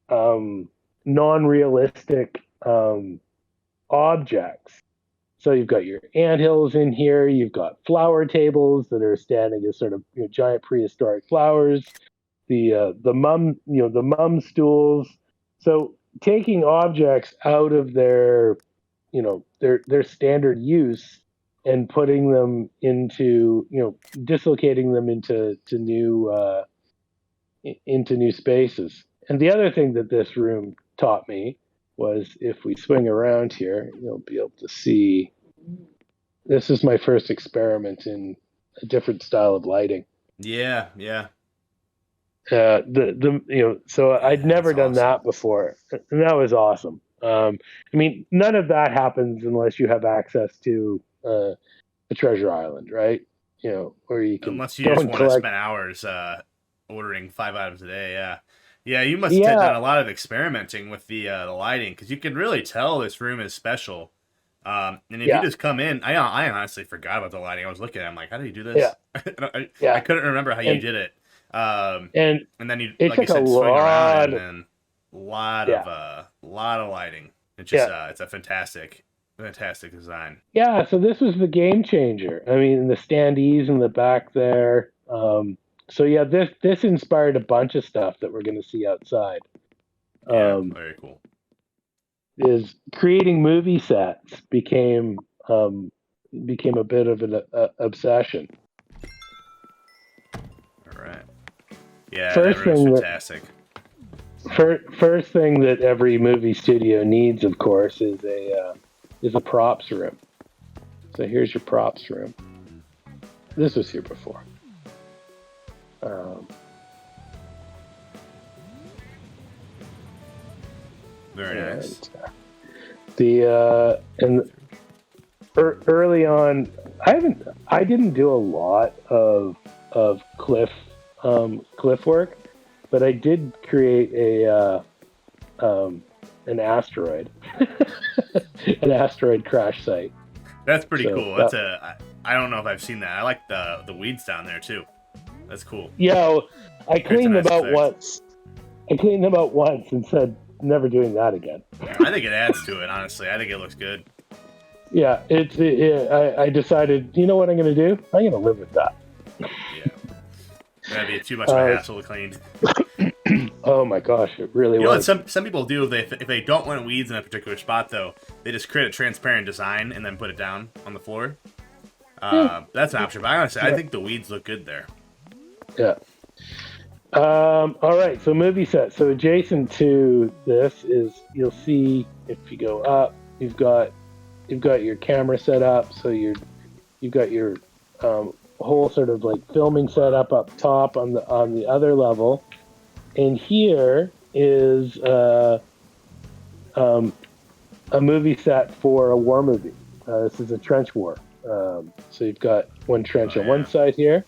S2: non-realistic objects. So you've got your anthills in here. You've got flower tables that are standing as sort of giant prehistoric flowers. The mum stools. So taking objects out of their standard use and putting them into, dislocating them into new spaces. And the other thing that this room taught me was, if we swing around here, you'll be able to see, this is my first experiment in a different style of lighting.
S1: Yeah.
S2: So I'd never done that before, and that was awesome. None of that happens unless you have access to a treasure island, right? Where you can,
S1: unless you just want to spend hours ordering 5 items a day. Yeah, you must have done a lot of experimenting with the lighting, because you can really tell this room is special. And if you just come in, I honestly forgot about the lighting. I was looking at it, I'm like, how do you do this? I couldn't remember how you did it. And then you, like you said, swing around, and then a lot of lighting. It's just it's a fantastic design.
S2: Yeah, so this was the game changer. The standees in the back there. This inspired a bunch of stuff that we're going to see outside.
S1: Very cool.
S2: Is creating movie sets became a bit of an obsession.
S1: All right. Yeah, that room's fantastic.
S2: First thing that every movie studio needs, of course, is a props room. So here's your props room. This was here before.
S1: Very nice.
S2: Early on, I didn't do a lot of cliff work, but I did create an asteroid, an asteroid crash site.
S1: That's pretty cool. I don't know if I've seen that. I like the weeds down there too. That's cool.
S2: Yeah, I cleaned them out once. And said, never doing that again.
S1: I think it adds to it, honestly. I think it looks good.
S2: Yeah, I decided, you know what I'm going to do? I'm going to live with that.
S1: Yeah. That'd be too much of a hassle to clean.
S2: Oh my gosh, it really was.
S1: You know what some people do, if they don't want weeds in a particular spot, though, they just create a transparent design and then put it down on the floor. That's an option, but honestly, I think the weeds look good there.
S2: Yeah. All right, so movie set. So adjacent to this is, you'll see, if you go up, you've got your camera set up. So you've got your whole sort of like filming setup up top on the other level, and here is a movie set for a war movie. This is a trench war. So you've got one trench on one side here.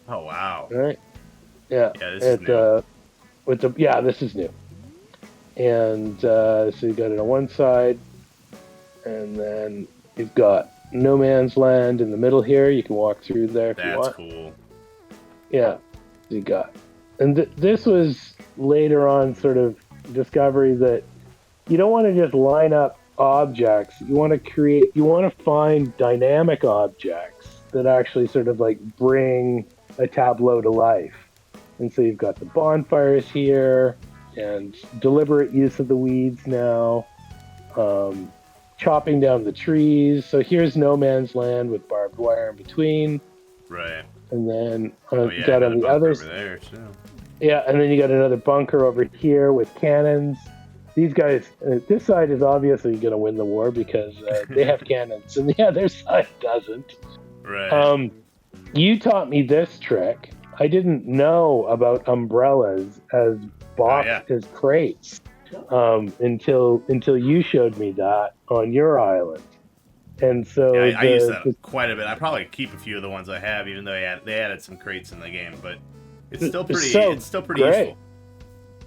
S1: Oh wow!
S2: All right. Yeah.
S1: Yeah, this is new.
S2: This is new. And so you got it on one side, and then you've got no man's land in the middle here. You can walk through there if you
S1: That's
S2: want.
S1: cool.
S2: Yeah, you got. And this was later on sort of discovery that you don't want to just line up objects. You want to find dynamic objects that actually sort of like bring a tableau to life. And so you've got the bonfires here and deliberate use of the weeds now, chopping down the trees. So here's no man's land with barbed wire in between.
S1: Right.
S2: And then
S1: Yeah,
S2: got on the others.
S1: Over there, so.
S2: Yeah, and then you got another bunker over here with cannons. These guys, this side is obviously going to win the war because they have cannons, and the other side doesn't.
S1: Right.
S2: You taught me this trick. I didn't know about umbrellas as as crates until you showed me that on your island. And so
S1: I use that quite a bit. I probably keep a few of the ones I have, even though they added some crates in the game, but it's still pretty useful.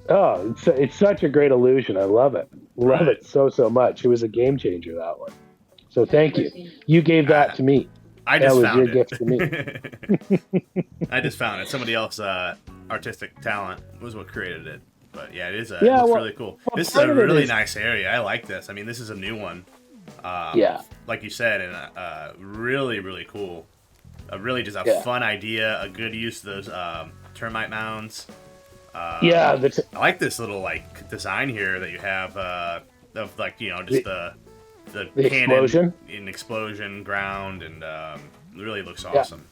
S2: Oh, it's such a great illusion. I love it. Love it so much. It was a game changer, that one. So thank you. You gave that to me.
S1: I just
S2: found your gift to me.
S1: I just found it. Somebody else's artistic talent was what created it. But yeah, it is. It looks really cool. This is a really nice area. I like this. I mean, this is a new one. Like you said, and really, really cool. Really just a fun idea. A good use of those termite mounds. I like this little like design here that you have of like just the
S2: explosion
S1: in explosion ground, and it really looks awesome.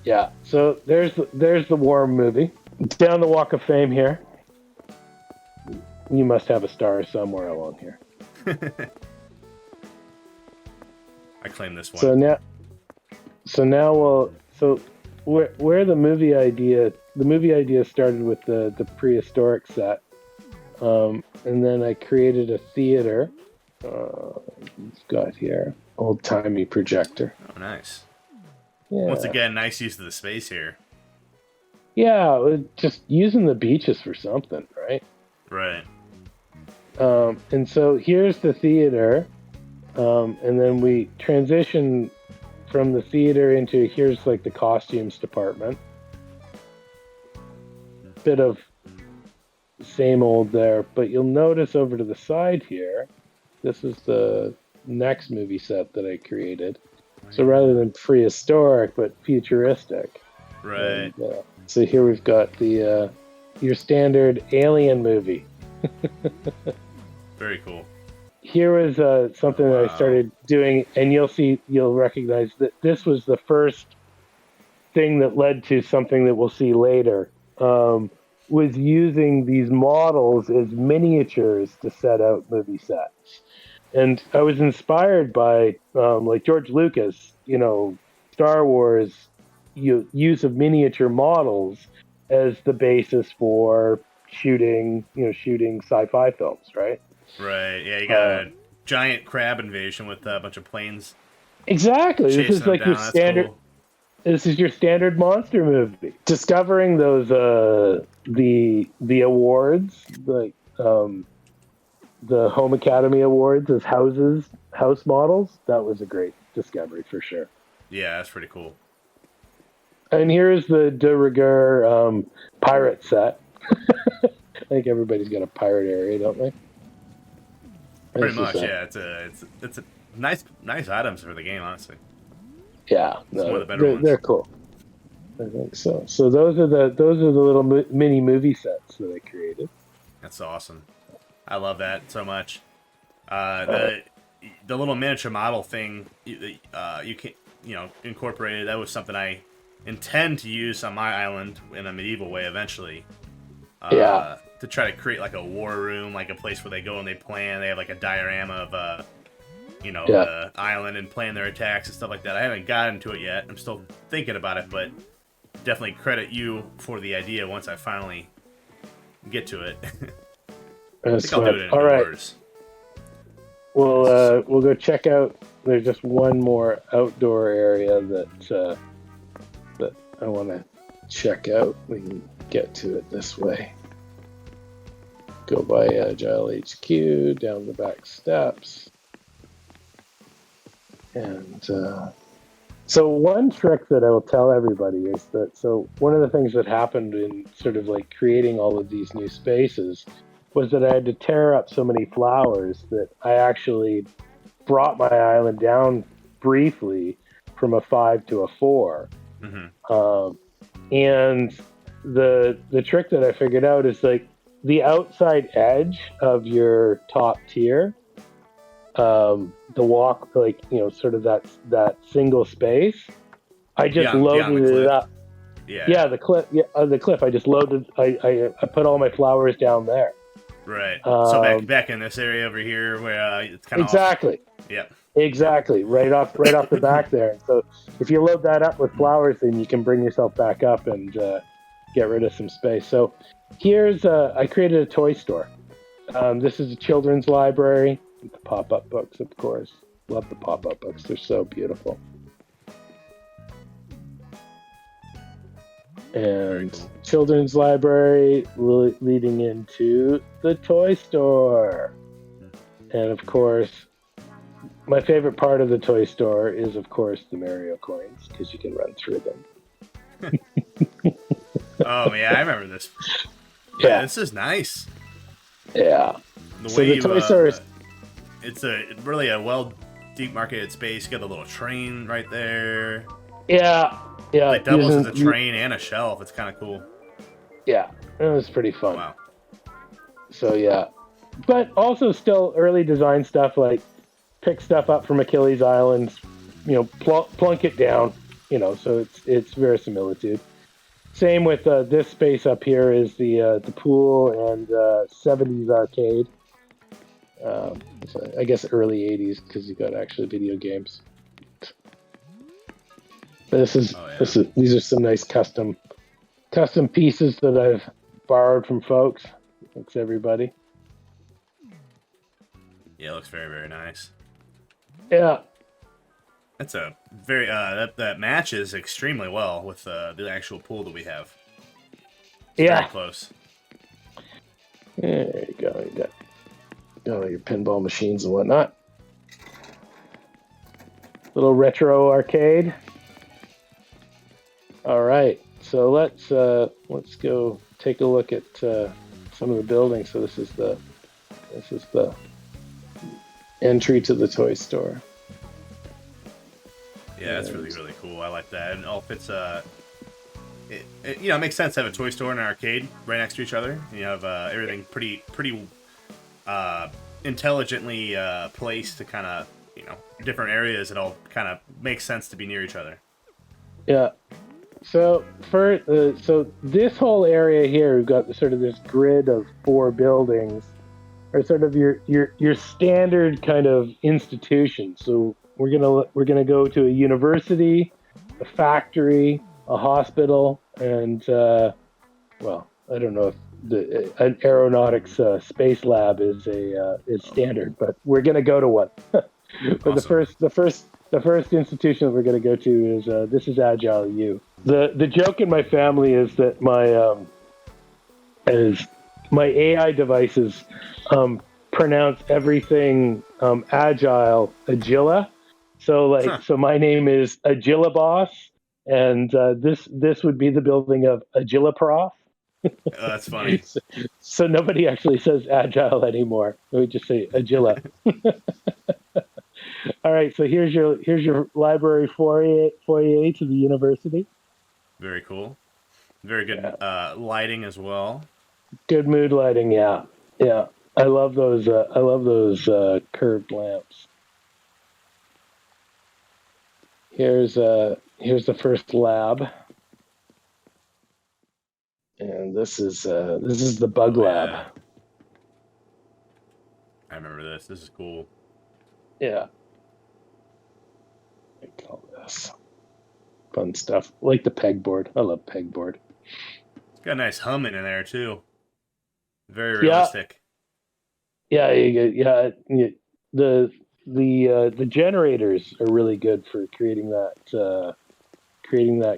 S2: Yeah. So there's the war movie down the Walk of Fame here. You must have a star somewhere along here.
S1: I claim this one.
S2: So now where the movie idea started with the prehistoric set, and then I created a theater. It's got here old-timey projector.
S1: Oh, nice.
S2: Yeah.
S1: Once again, nice use of the space here.
S2: Yeah, just using the beaches for something, right?
S1: Right.
S2: And so here's the theater, and then we transition from the theater into here's like the costumes department. Bit of same old there, but you'll notice over to the side here, this is the next movie set that I created. So rather than prehistoric, but futuristic.
S1: Right.
S2: And, so here we've got the your standard alien movie.
S1: Very cool.
S2: Here is something that I started doing, and you'll recognize that this was the first thing that led to something that we'll see later. Was using these models as miniatures to set out movie sets. And I was inspired by like George Lucas, Star Wars use of miniature models as the basis for shooting sci-fi films, right?
S1: Right. Yeah, you got a giant crab invasion with a bunch of planes.
S2: Exactly. This is like your standard. Cool. This is your standard monster movie. Discovering those the awards, like the Home Academy Awards as house models, that was a great discovery for sure.
S1: Yeah, that's pretty cool.
S2: And here's the de rigueur pirate set. I think everybody's got a pirate area, don't they?
S1: Pretty much, yeah. It's a nice items for the game, honestly.
S2: Yeah,
S1: it's one of the better ones.
S2: They're cool. I think so. So those are the little mini movie sets that I created.
S1: That's awesome. I love that so much. The little miniature model thing you can incorporated. That was something I intend to use on my island in a medieval way eventually. To try to create like a war room, like a place where they go and they plan. They have like a diorama of the island and plan their attacks and stuff like that. I haven't gotten to it yet. I'm still thinking about it, but definitely credit you for the idea once I finally get to it. I think I'll do it indoors.
S2: All right. We'll go check out. There's just one more outdoor area that I want to check out. We can get to it this way. go by Agile HQ, down the back steps. And so one trick that I will tell everybody is that, so one of the things that happened in sort of like creating all of these new spaces was that I had to tear up so many flowers that I actually brought my island down briefly from a 5 to a 4. Mm-hmm. And the trick that I figured out is like the outside edge of your top tier, the walk, like, you know, sort of that single space, I just loaded it up. The cliff. I just loaded. I put all my flowers down there.
S1: Right. So back in this area over here where it's kind of
S2: exactly.
S1: Yep.
S2: Exactly. Right off the back there. So if you load that up with flowers, then you can bring yourself back up and get rid of some space. So here's I created a toy store. This is a children's library. The pop-up books, of course. Love the pop-up books. They're so beautiful. And cool. Children's library leading into the toy store. And of course, my favorite part of the toy store is, of course, the Mario coins, because you can run through them.
S1: Oh, yeah, I remember this. Yeah, this is nice.
S2: Yeah.
S1: The toy store is... It's really a deep marketed space. You got the little train right there.
S2: Yeah.
S1: It doubles as a train and a shelf. It's kind of cool.
S2: Yeah, it was pretty fun.
S1: Wow.
S2: So, yeah. But also still early design stuff, like pick stuff up from Achilles Island, you know, plunk it down, you know, so it's verisimilitude. Same with this space up here is the pool and 70s arcade. So I guess early 80s because you got actually video games. These are some nice custom pieces that I've borrowed from folks. Thanks everybody.
S1: Yeah, it looks very, very nice.
S2: Yeah.
S1: That's a very that matches extremely well with the actual pool that we have. It's very close.
S2: There you go. You got your pinball machines and whatnot. Little retro arcade. All right, so let's go take a look at some of the buildings. So this is the entry to the toy store.
S1: Yeah, that's really, really cool. I like that. And all fits. It makes sense to have a toy store and an arcade right next to each other. You have everything pretty intelligently placed to kind of, different areas. It all kind of makes sense to be near each other.
S2: Yeah. So so this whole area here, we've got sort of this grid of 4 buildings, are sort of your standard kind of institutions. So we're gonna go to a university, a factory, a hospital, and I don't know if an Aeronautics Space Lab is standard, but we're gonna go to one. But awesome. The first institution that we're going to go to is this is Agile U. The joke in my family is that my AI devices pronounce everything Agile Agila. So my name is Agila Boss, and this would be the building of Agila Prof.
S1: Oh, that's funny.
S2: So nobody actually says Agile anymore. We just say Agila. All right, so here's your library foyer to the university.
S1: Very cool. Very good lighting as well.
S2: Good mood lighting, yeah. I love those curved lamps. Here's the first lab, and this is the bug lab.
S1: Yeah. I remember this. This is cool.
S2: Yeah. I call this fun stuff. Like the pegboard. I love pegboard.
S1: It's got a nice humming in there too. Very realistic.
S2: Yeah. The generators are really good for creating that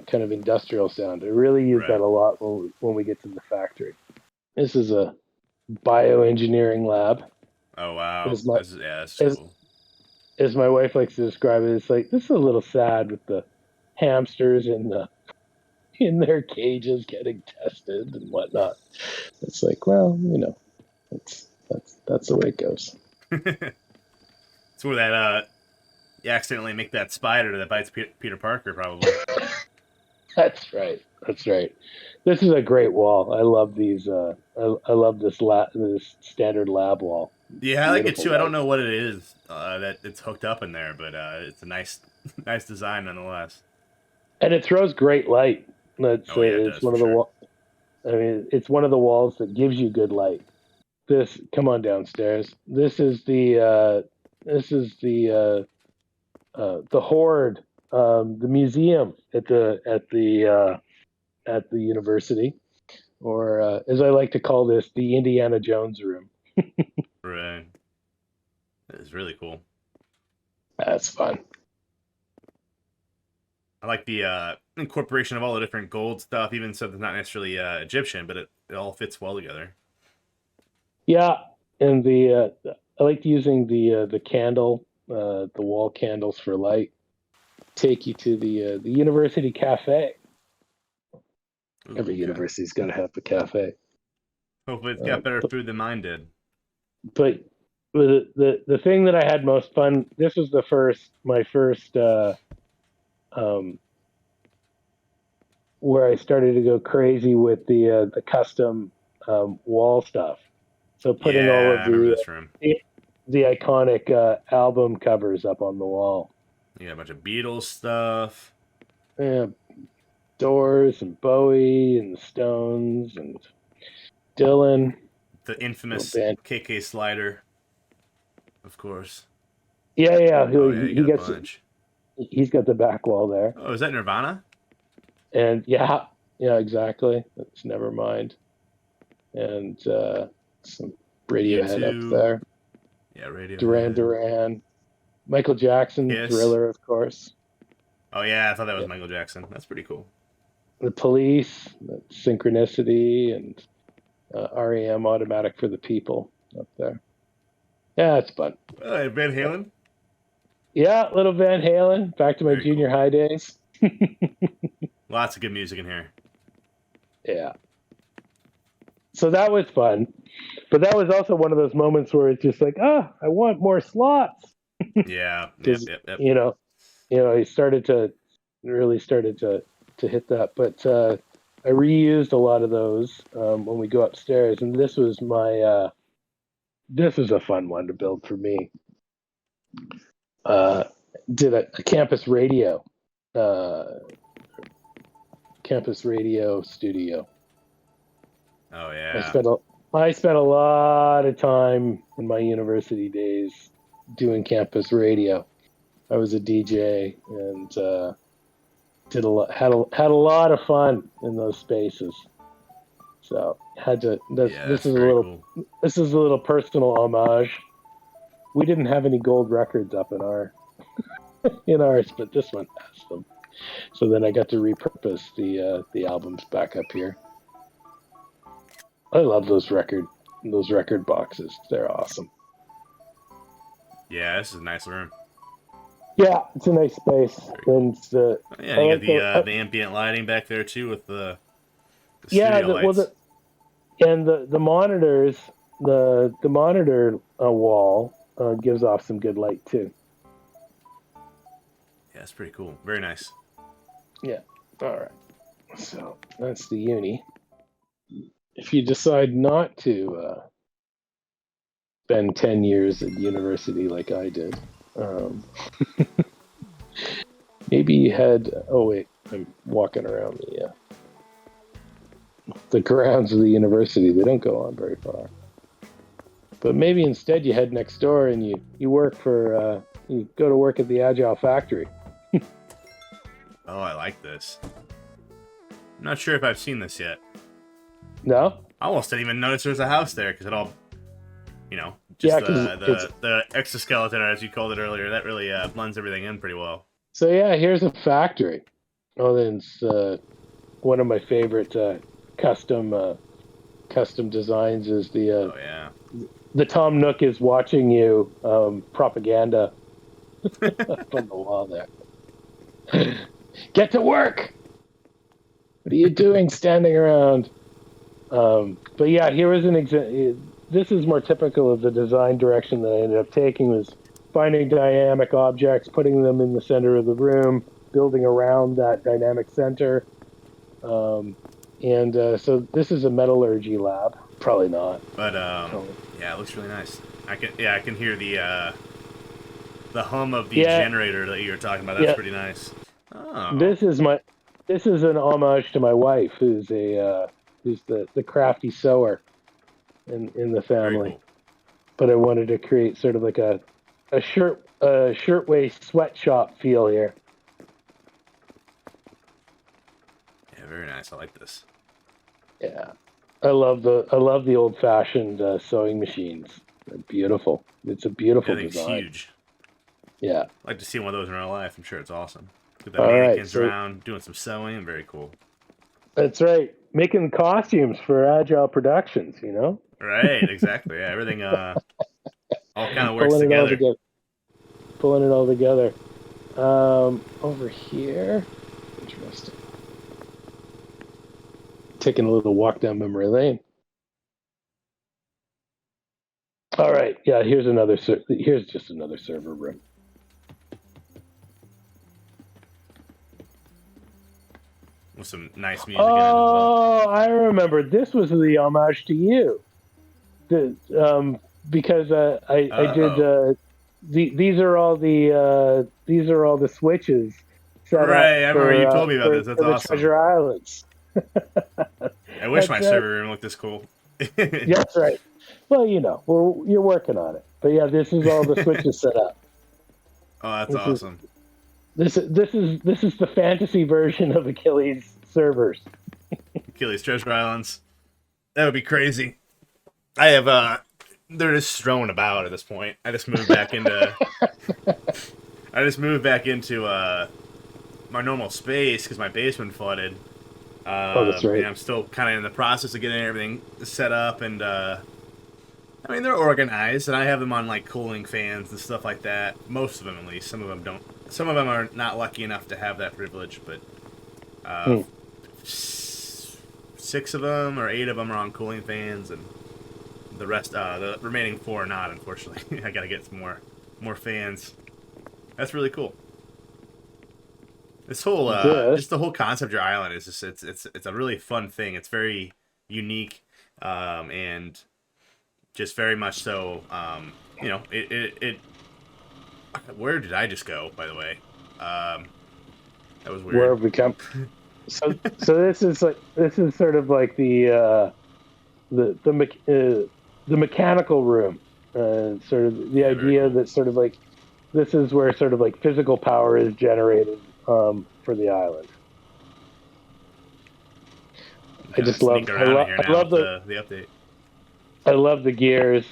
S2: kind of industrial sound. I really use that a lot when we get to the factory. This is a Bioengineering Lab.
S1: Oh wow,
S2: Is my
S1: that's
S2: as
S1: cool.
S2: as my wife likes to describe it, it's like this is a little sad with the hamsters in their cages getting tested and whatnot. It's like, well, that's the way it goes.
S1: It's where that you accidentally make that spider that bites Peter Parker, probably.
S2: That's right. That's right. This is a great wall. I love these. I love this standard lab wall.
S1: Yeah, I like it
S2: Beautiful
S1: too. I don't
S2: light.
S1: know what it is that it's hooked up in there, but it's a nice, nice design nonetheless.
S2: And it throws great light.
S1: Oh yeah, it
S2: It's
S1: does
S2: one
S1: for
S2: of the
S1: sure.
S2: I mean, it's one of the walls that gives you good light. This, come on downstairs. This is the Horde, the museum at the university, or as I like to call this, the Indiana Jones room.
S1: Right, it's really cool.
S2: That's fun.
S1: I like the incorporation of all the different gold stuff, even so it's not necessarily Egyptian, but it all fits well together.
S2: Yeah, and I like using the candle, the wall candles for light. Take you to the university cafe.
S1: Ooh,
S2: Every
S1: okay.
S2: university's got to have a cafe.
S1: Hopefully, it's got better
S2: But
S1: food than mine did.
S2: but the thing that I had most fun. This was my first um, where I started to go crazy with the custom wall stuff. So putting all
S1: Yeah,
S2: of
S1: I remember this room.
S2: the iconic album covers up on the wall.
S1: You got a bunch of Beatles stuff.
S2: Yeah, Doors and Bowie and the Stones and Dylan.
S1: The
S2: Little
S1: infamous
S2: band.
S1: KK slider, of course.
S2: Yeah.
S1: Oh yeah, you
S2: He
S1: got a
S2: gets
S1: bunch.
S2: he's got the back wall there,
S1: Oh, is that Nirvana?
S2: and yeah, exactly. That's never mind. And some Radiohead up
S1: U2.
S2: there.
S1: Yeah,
S2: Duran
S1: Radiohead.
S2: Duran, Michael Jackson,
S1: Kiss.
S2: Thriller, of course.
S1: Oh yeah, I thought that was
S2: Yeah.
S1: Michael Jackson. That's pretty cool.
S2: The Police, Synchronicity, and REM, Automatic for the People up there. Yeah, it's fun.
S1: Van Halen.
S2: Yeah, little Van Halen. Back to my
S1: Very
S2: junior
S1: cool.
S2: high days.
S1: Lots of good music in here.
S2: Yeah. So that was fun. But that was also one of those moments where it's just like, I want more slots.
S1: Yeah. Yep.
S2: Because,
S1: Yep. Yep.
S2: he really started to hit that. But I reused a lot of those when we go upstairs. And this was this was a fun one to build for me. Did a campus radio studio.
S1: Oh
S2: I
S1: yeah.
S2: spent a lot of time in my university days doing campus radio. I was a DJ and had a lot of fun in those spaces. So had to.
S1: Yeah, that's very cool.
S2: This is a little personal homage. We didn't have any gold records up in ours, but this one has them. So then I got to repurpose the albums back up here. I love those record boxes. They're awesome.
S1: Yeah, this is a nice room.
S2: Yeah, it's a nice space.
S1: Cool.
S2: And the
S1: Yeah,
S2: I
S1: you
S2: like
S1: got the ambient lighting back there too with the
S2: yeah,
S1: studio lights.
S2: and the monitors, the monitor wall gives off some good light too.
S1: Yeah, it's pretty cool. Very nice.
S2: Yeah. All right. So that's the uni. If you decide not to spend 10 years at university like I did, maybe you had. Oh wait, I'm walking around the grounds of the university. They don't go on very far. But maybe instead you head next door and you work for you go to work at the Agile factory.
S1: Oh, I like this. I'm not sure if I've seen this yet.
S2: No?
S1: I almost didn't even notice there was a house there because it all, just the exoskeleton, as you called it earlier, that really blends everything in pretty well.
S2: So yeah, here's a factory. Oh, then it's one of my favorite custom custom designs is
S1: Oh yeah.
S2: the Tom Nook is watching you propaganda up on the wall there. Get to work. What are you doing standing around? But yeah, here was an example. This is more typical of the design direction that I ended up taking, was finding dynamic objects, putting them in the center of the room, building around that dynamic center. So this is a metallurgy lab. Probably not.
S1: But yeah, it looks really nice. I can hear the hum of the generator that you were talking about. That's pretty nice. Oh.
S2: This is an homage to my wife, who's the crafty sewer in the family.
S1: Cool.
S2: But I wanted to create sort of like a shirtwaist sweatshop feel here.
S1: Yeah, very nice. I like this.
S2: Yeah, I love the old fashioned sewing machines. They're beautiful. It's a beautiful design.
S1: Huge.
S2: Yeah,
S1: I'd like to see one of those in real life. I'm sure it's awesome. Get the mannequins around, doing some sewing. Very cool.
S2: That's right. Making costumes for Agile Productions, you know?
S1: Right, exactly. Yeah, everything all kind of works together.
S2: Pulling it all together. Over here. Interesting. Taking a little walk down memory lane. All right. Yeah, here's just another server room.
S1: With some nice music in it as well.
S2: Oh, I remember. This was the homage to you. Because I did. These are all the switches.
S1: Right, I remember you told me about this. That's awesome.
S2: Treasure Islands.
S1: I wish my server room looked this cool.
S2: That's right. Well, you know, you're working on it. But yeah, this is all the switches set up.
S1: Oh, that's awesome.
S2: This is the fantasy version of Achilles servers.
S1: Achilles Treasure Islands. That would be crazy. I have they're just strewn about at this point. I just moved back into my normal space because my basement flooded.
S2: That's right.
S1: And I'm still kind of in the process of getting everything set up, and I mean, they're organized, and I have them on like cooling fans and stuff like that. Most of them, at least. Some of them don't. Some of them are not lucky enough to have that privilege, but 6 of them or 8 of them are on cooling fans, and the rest, the remaining 4 are not. Unfortunately, I gotta get some more fans. That's really cool. This whole, just the whole concept of your island is just it's a really fun thing. It's very unique, and just very much so. You know, it. Where did I just go? By the way, that was weird.
S2: Where have we come? So this is sort of like the mechanical room, sort of the idea that sort of like this is where sort of like physical power is generated for the island. I just love the
S1: update.
S2: I love the gears.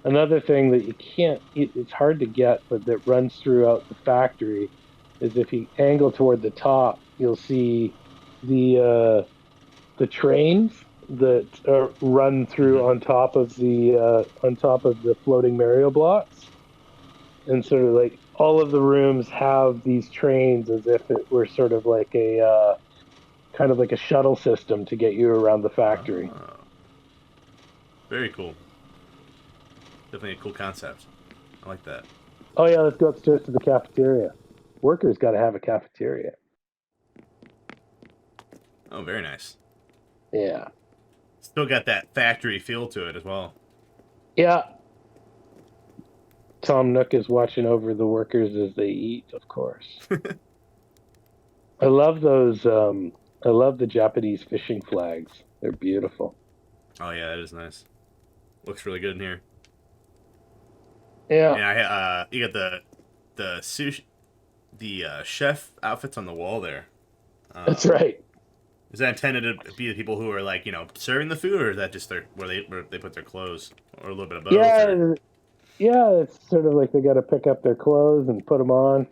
S2: Another thing that it's hard to get, but that runs throughout the factory, is if you angle toward the top, you'll see the trains that run through on top of the floating Mario blocks, and sort of like all of the rooms have these trains as if it were sort of like a kind of like a shuttle system to get you around the factory.
S1: Oh. Very cool. Definitely a cool concept. I like that.
S2: Oh yeah, let's go upstairs to the cafeteria. Workers got to have a cafeteria.
S1: Oh, very nice.
S2: Yeah.
S1: Still got that factory feel to it as well.
S2: Yeah. Tom Nook is watching over the workers as they eat, of course. I love those. I love the Japanese fishing flags. They're beautiful.
S1: Oh yeah, that is nice. Looks really good in here.
S2: Yeah.
S1: And you got the sushi, the chef outfits on the wall there.
S2: That's right.
S1: Is that intended to be the people who are like, you know, serving the food, or is that just where they put their clothes, or a little bit of both?
S2: Yeah, it's sort of like they got to pick up their clothes and put them on.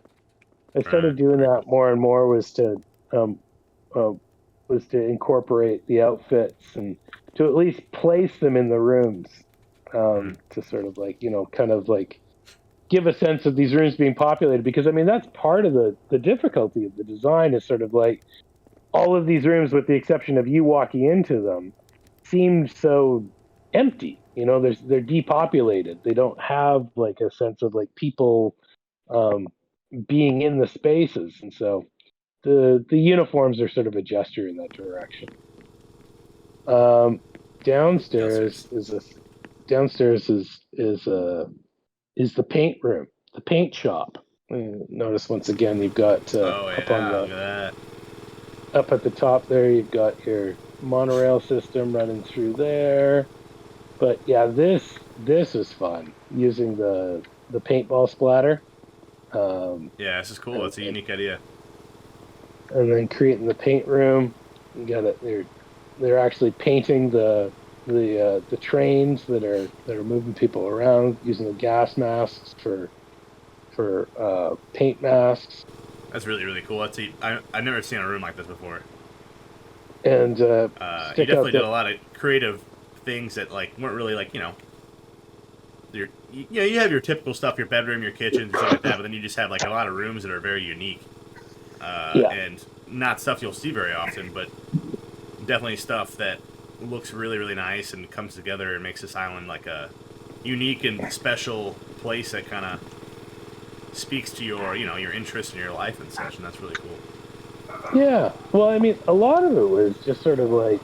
S2: I started doing that more and more, was to was to incorporate the outfits and to at least place them in the rooms, to sort of like, kind of like give a sense of these rooms being populated. Because I mean, that's part of the difficulty of the design, is sort of like all of these rooms, with the exception of you walking into them, seem so empty. They're depopulated. They don't have like a sense of like people being in the spaces, and so the uniforms are sort of a gesture in that direction. Downstairs is the paint room, the paint shop. Notice once again you've got
S1: Look at that.
S2: Up at the top there, you've got your monorail system running through there. But yeah, this is fun, using the paintball splatter.
S1: Yeah, this is cool. That's a unique idea.
S2: And then creating the paint room. You got it. They're actually painting the trains that are moving people around, using the gas masks for paint masks.
S1: That's really, really cool. I've never seen a room like this before.
S2: And
S1: you definitely did a lot of creative things that like weren't really like, you have your typical stuff, your bedroom, your kitchen, and stuff like that, but then you just have like a lot of rooms that are very unique. And not stuff you'll see very often, but definitely stuff that looks really, really nice and comes together and makes this island like a unique and special place that kind of speaks to your, your interest in your life and such, and that's really cool.
S2: Yeah, well, I mean, a lot of it was just sort of like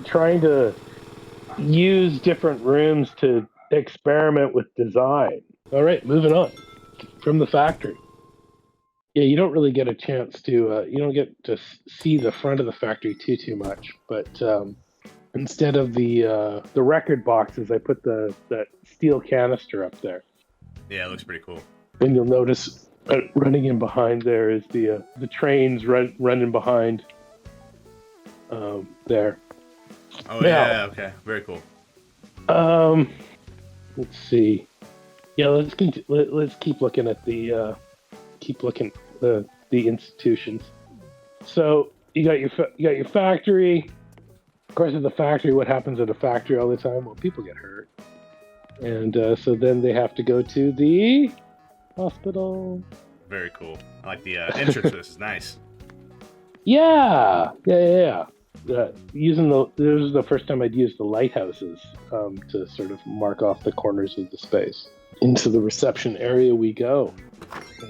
S2: trying to use different rooms to experiment with design. All right, moving on from the factory. Yeah, you don't really get a chance to, you don't get to see the front of the factory too much, but instead of the record boxes, I put that steel canister up there.
S1: Yeah, it looks pretty cool.
S2: And you'll notice running in behind there is the trains running behind there.
S1: Oh, yeah, okay, very cool.
S2: Let's see. Yeah, let's keep looking at the institutions. So you got your factory. Of course, at the factory, what happens at a factory all the time? Well, people get hurt, and so then they have to go to the hospital.
S1: Very cool. I like the entrance to this is nice.
S2: Yeah. This is the first time I'd used the lighthouses to sort of mark off the corners of the space. Into the reception area we go.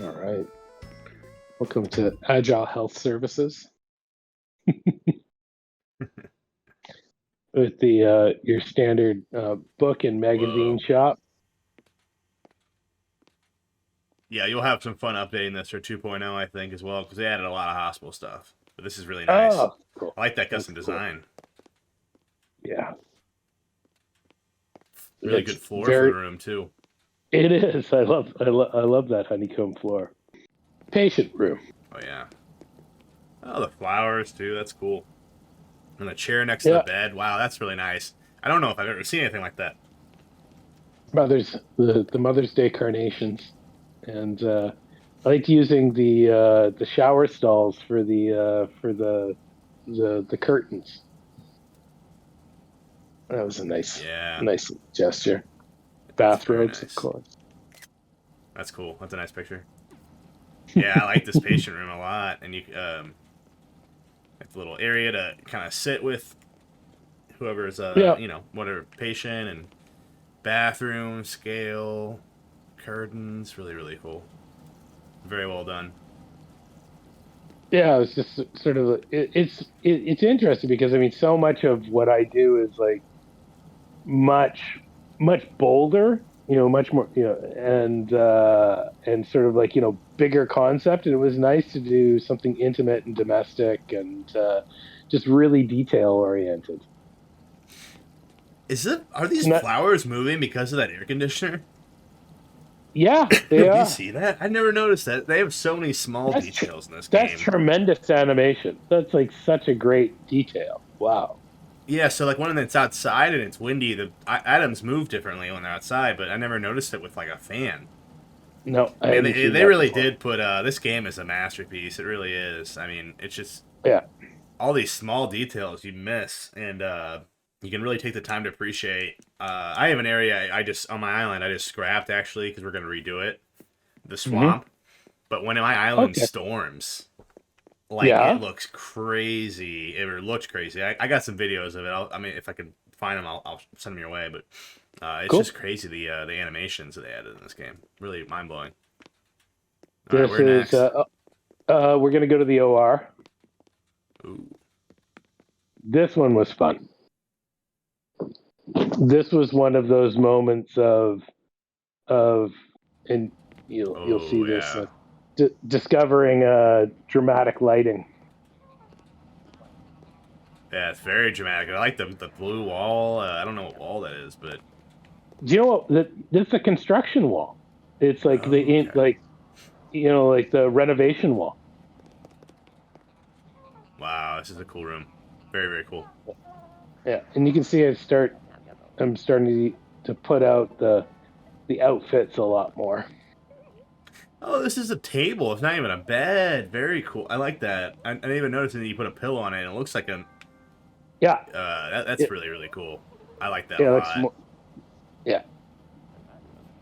S2: All right. Welcome to Agile Health Services. With your standard book and magazine shop.
S1: Yeah, you'll have some fun updating this for 2.0, I think, as well, because they added a lot of hospital stuff. But this is really nice.
S2: Oh, cool.
S1: I like that custom design.
S2: Yeah.
S1: Really good floor for the room, too.
S2: It is. I love that honeycomb floor. Patient room.
S1: Oh, yeah. Oh, the flowers, too. That's cool. And the chair next to the bed. Wow, that's really nice. I don't know if I've ever seen anything like that.
S2: The Mother's Day carnations. And I liked using the shower stalls for the curtains. That was a nice gesture. Bathrobes, nice. Of course.
S1: That's cool. That's a nice picture. Yeah, I like this patient room a lot, and you have a little area to kind of sit with whoever's whatever patient, and bathroom scale. Curtains, really, really cool. Very well done.
S2: Yeah, it's just sort of it's interesting because I mean, so much of what I do is like much bolder, much more, and sort of like bigger concept. And it was nice to do something intimate and domestic and just really detail oriented.
S1: Are these flowers moving because of that air conditioner?
S2: Yeah, they
S1: Did
S2: are.
S1: you see that? I never noticed that. They have so many small details in this game.
S2: That's tremendous animation. That's like such a great detail. Wow.
S1: Yeah, so like when it's outside and it's windy, the items move differently when they're outside, but I never noticed it with like a fan.
S2: No,
S1: they really did put this game is a masterpiece. It really is. I mean, it's just all these small details you miss, and you can really take the time to appreciate. I have an area I just on my island I just scrapped actually because we're gonna redo it, the
S2: Hmm.
S1: swamp. But when my island
S2: Okay.
S1: storms, like it
S2: Yeah.
S1: looks crazy. It looked crazy. I got some videos of it. I mean, if I can find them, I'll send them your way. But it's
S2: Cool.
S1: just crazy the animations that they added in this game. Really mind blowing. All right,
S2: This
S1: where
S2: is
S1: next?
S2: we're gonna go to the OR.
S1: Ooh.
S2: This one was fun. This was one of those moments of and you'll see
S1: Oh
S2: this
S1: yeah.
S2: discovering dramatic lighting.
S1: Yeah, it's very dramatic. I like the blue wall. I don't know what wall that is, but
S2: Do you know what? This is a construction wall. It's like
S1: okay.
S2: like the renovation wall.
S1: Wow, this is a cool room. Very very cool.
S2: Yeah, and you can see I'm starting to put out the outfits a lot more.
S1: Oh, this is a table. It's not even a bed. Very cool. I like that. I didn't even notice that you put a pillow on it, and it looks like a.
S2: Yeah,
S1: That's really really cool. I like that a
S2: yeah, that's
S1: lot.
S2: more. Yeah,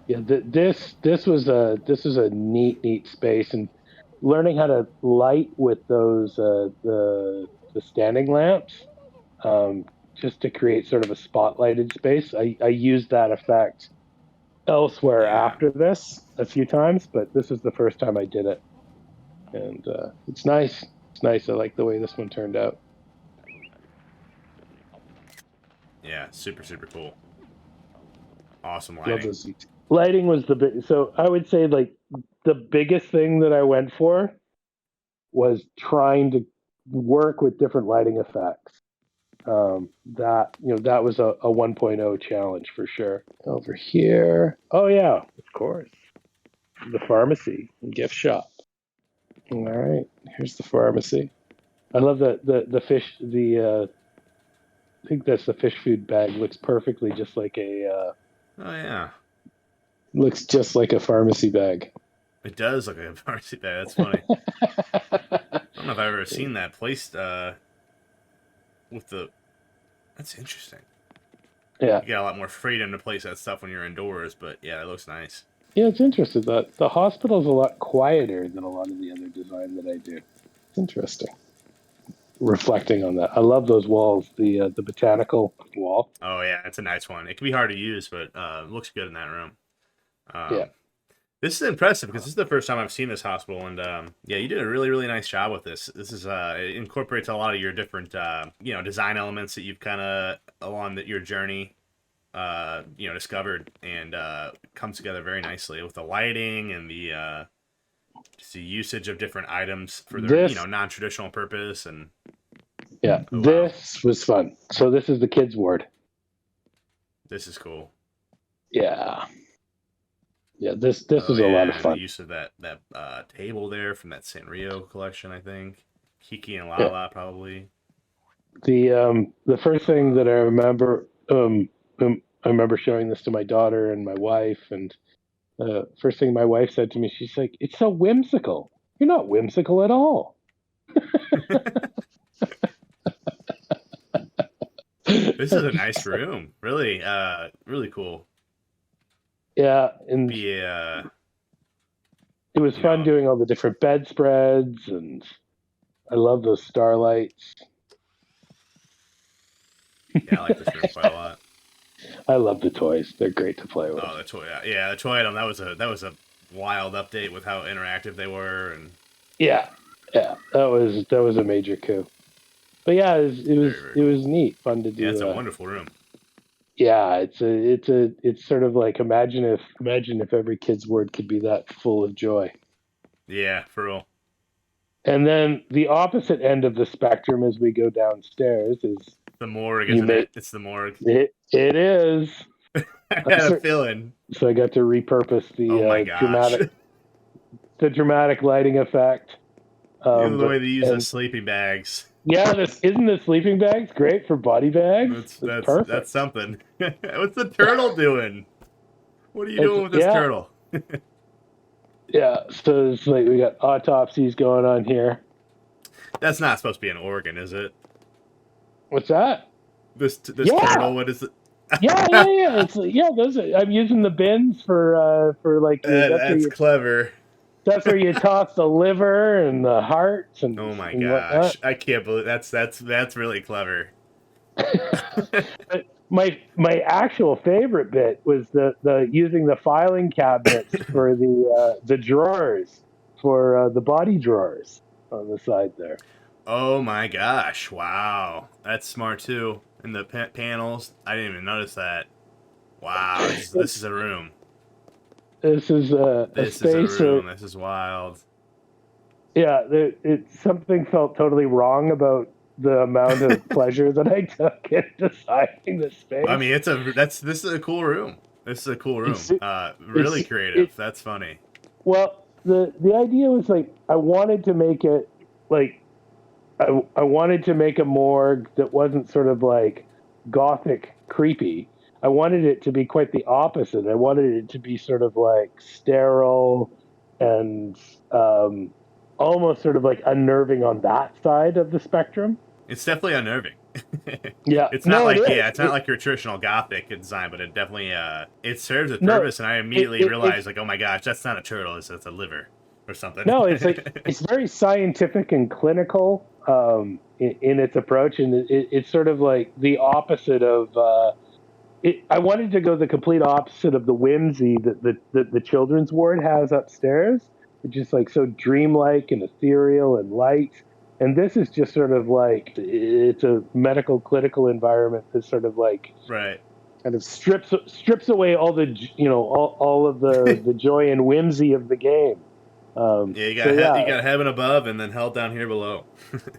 S2: yeah. This was a neat space, and learning how to light with those the standing lamps, um, just to create sort of a spotlighted space. I used that effect elsewhere
S1: Yeah.
S2: after this a few times, but this is the first time I did it, and it's nice. It's nice. I like the way this one turned out.
S1: Yeah. Super super cool. Awesome
S2: Love
S1: lighting.
S2: those seats. Lighting was the big. So I would say like the biggest thing that I went for was trying to work with different lighting effects. That was a 1.0 challenge for sure. Over here, oh yeah, of course, the pharmacy and gift shop. All right, here's the pharmacy. I love the fish. I think that's the fish food bag. Looks perfectly just like
S1: Oh yeah.
S2: looks just like a pharmacy bag.
S1: It does look like a pharmacy bag. That's funny. I don't know if I've ever seen that placed with the. That's interesting.
S2: Yeah,
S1: You got a lot more freedom to place that stuff when you're indoors, but yeah, it looks nice.
S2: yeah, it's interesting. The hospital's a lot quieter than a lot of the other design that I do. It's interesting. Reflecting on that, I love those walls. The botanical wall.
S1: Oh yeah, it's a nice one. It can be hard to use, but it looks good in that room.
S2: Yeah,
S1: Um, this is impressive because this is the first time I've seen this hospital, and yeah, you did a really really nice job with this. This is it incorporates a lot of your different design elements that you've kind of along your journey discovered, and comes together very nicely with the lighting and the just the usage of different items for their
S2: this
S1: non-traditional purpose. And
S2: yeah,
S1: oh wow,
S2: this was fun. So this is the kids ward.
S1: this is cool.
S2: Yeah, yeah. This
S1: Oh
S2: was a lot of
S1: yeah, and the
S2: fun.
S1: use of that table there from that Sanrio collection, I think. Kiki and
S2: Yeah.
S1: Lala probably.
S2: The first
S1: Oh
S2: thing
S1: wow.
S2: that I remember showing this to my daughter and my wife, and first thing my wife said to me, she's like, "It's so whimsical. You're not whimsical at all."
S1: This is a nice room. Really, really cool.
S2: Yeah, and
S1: Be
S2: it was fun doing all the different bedspreads, and I love those starlights.
S1: yeah, I like this room quite a lot.
S2: I love the toys; they're great to play with.
S1: Oh, the toy, yeah, the toy item. That was a wild update with how interactive they were, and
S2: Yeah, yeah, that was a major coup. But yeah,
S1: very very
S2: it
S1: cool.
S2: was neat, fun to
S1: Yeah, it's
S2: do.
S1: a wonderful room.
S2: Yeah, it's sort of like imagine if every kid's word could be that full of joy.
S1: Yeah, for real.
S2: And then the opposite end of the spectrum as we go downstairs is
S1: The morgue,
S2: you
S1: isn't
S2: may
S1: it? It's the morgue.
S2: it is.
S1: I had a feeling.
S2: So I got to repurpose
S1: Oh my gosh.
S2: the dramatic lighting effect.
S1: The way
S2: But
S1: they use the
S2: and
S1: sleeping bags.
S2: yeah, this isn't the sleeping bags great for body bags?
S1: That's
S2: It's
S1: that's that's
S2: perfect.
S1: something. What's the turtle doing? What are you
S2: It's
S1: doing with this
S2: yeah,
S1: turtle?
S2: yeah. So it's like we got autopsies going on here.
S1: That's not supposed to be an organ, is it?
S2: What's that?
S1: This
S2: Yeah.
S1: turtle, what is it?
S2: Yeah. It's those I'm using the bins for like
S1: That's clever.
S2: that's where you toss the liver and the hearts and
S1: Oh my
S2: whatnot.
S1: gosh. I can't believe that's really clever.
S2: But my actual favorite bit was the using the filing cabinets for the drawers for the body drawers on the side there.
S1: Oh my gosh. Wow. That's smart too. And the panels, I didn't even notice that. Wow, this is a room.
S2: This is a
S1: This
S2: space.
S1: is a room. This is wild.
S2: Yeah, something felt totally wrong about the amount of pleasure that I took in designing the space.
S1: I mean, this is a cool room. This is a cool room. Really creative. That's funny.
S2: Well, the idea was like I wanted to make it like I wanted to make a morgue that wasn't sort of like gothic creepy. I wanted it to be quite the opposite. I wanted it to be sort of like sterile and almost sort of like unnerving on that side of the spectrum.
S1: It's definitely unnerving.
S2: Yeah,
S1: it's not it's not like your traditional gothic design, but it definitely it serves a purpose. And I immediately realized like, oh my gosh, that's not a turtle; it's a liver or something.
S2: No, it's like it's very scientific and clinical in its approach, and it's sort of like the opposite of. I wanted to go the complete opposite of the whimsy that the children's ward has upstairs, which is like so dreamlike and ethereal and light. And this is just sort of like it's a medical clinical environment that sort of like
S1: right
S2: kind of strips away all the all of the joy and whimsy of the game.
S1: You got heaven above and then hell down here below.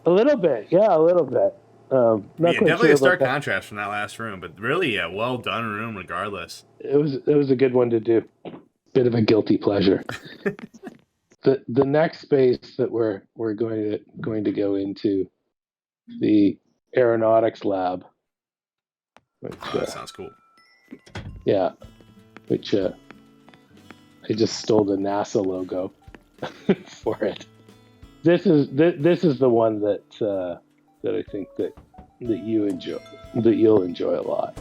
S2: a little bit.
S1: Definitely a stark contrast from that last room, but really a well done room regardless.
S2: It was a good one to do. Bit of a guilty pleasure. The next space that we're going to go into, the Aeronautics Lab. Which,
S1: that sounds cool.
S2: Yeah, which I just stole the NASA logo for it. This is the one that I think that you'll enjoy a lot.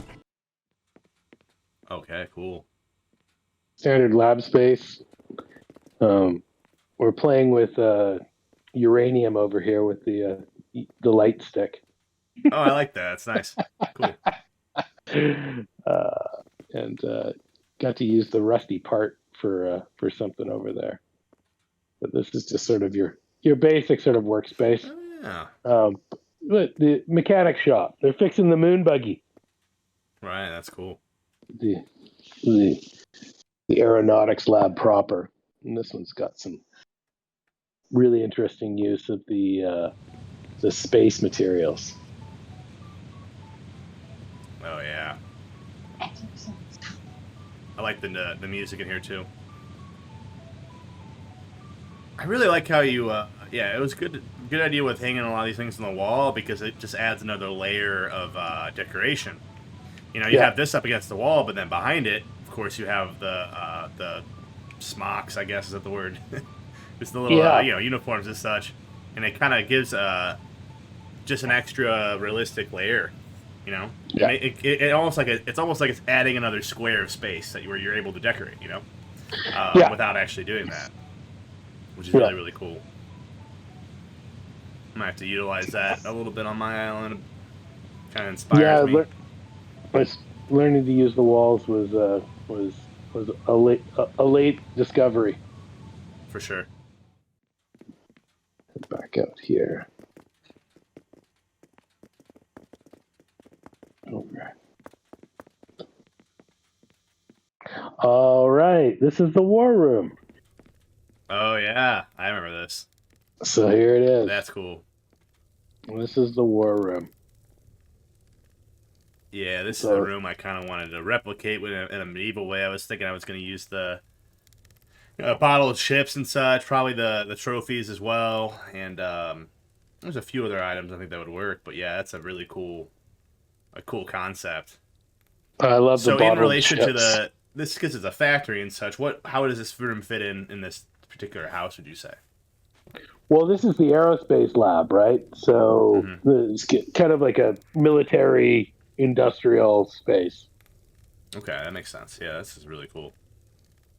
S1: Okay, cool.
S2: Standard lab space. We're playing with uranium over here with the light stick.
S1: Oh, I like that. It's nice. Cool.
S2: And got to use the rusty part for something over there. But this is just sort of your basic sort of workspace.
S1: Yeah.
S2: But the mechanic shop, they're fixing the moon buggy.
S1: Right, that's cool.
S2: The Aeronautics Lab proper. And this one's got some really interesting use of the space materials.
S1: Oh yeah. I like the music in here too. I really like how you it was good idea with hanging a lot of these things on the wall because it just adds another layer of decoration. You have this up against the wall, but then behind it, of course, you have the smocks, I guess is that the word? Just the little uniforms and such, and it kind of gives just an extra realistic layer.
S2: Yeah.
S1: It almost like it's almost like it's adding another square of space where you're able to decorate. Without actually doing that, which is really, really cool. I might have to utilize that a little bit on my island. Kind of inspires me.
S2: Learning to use the walls was a late discovery.
S1: For sure.
S2: Back out here. Over. All right, this is the war room.
S1: Oh yeah, I remember this.
S2: So here it is.
S1: That's cool.
S2: This is the war room.
S1: Yeah, this is the room I kind of wanted to replicate in a medieval way. I was thinking I was going to use the bottle of chips and such, probably the trophies as well, and there's a few other items I think that would work. But yeah, that's a really cool concept.
S2: I love the bottle
S1: in relation
S2: of chips.
S1: to this, because it's a factory and such. How does this room fit in this particular house? Would you say?
S2: Well, this is the aerospace lab, right? So
S1: Hmm.
S2: it's kind of like a military industrial space.
S1: Okay, that makes sense. Yeah, this is really cool.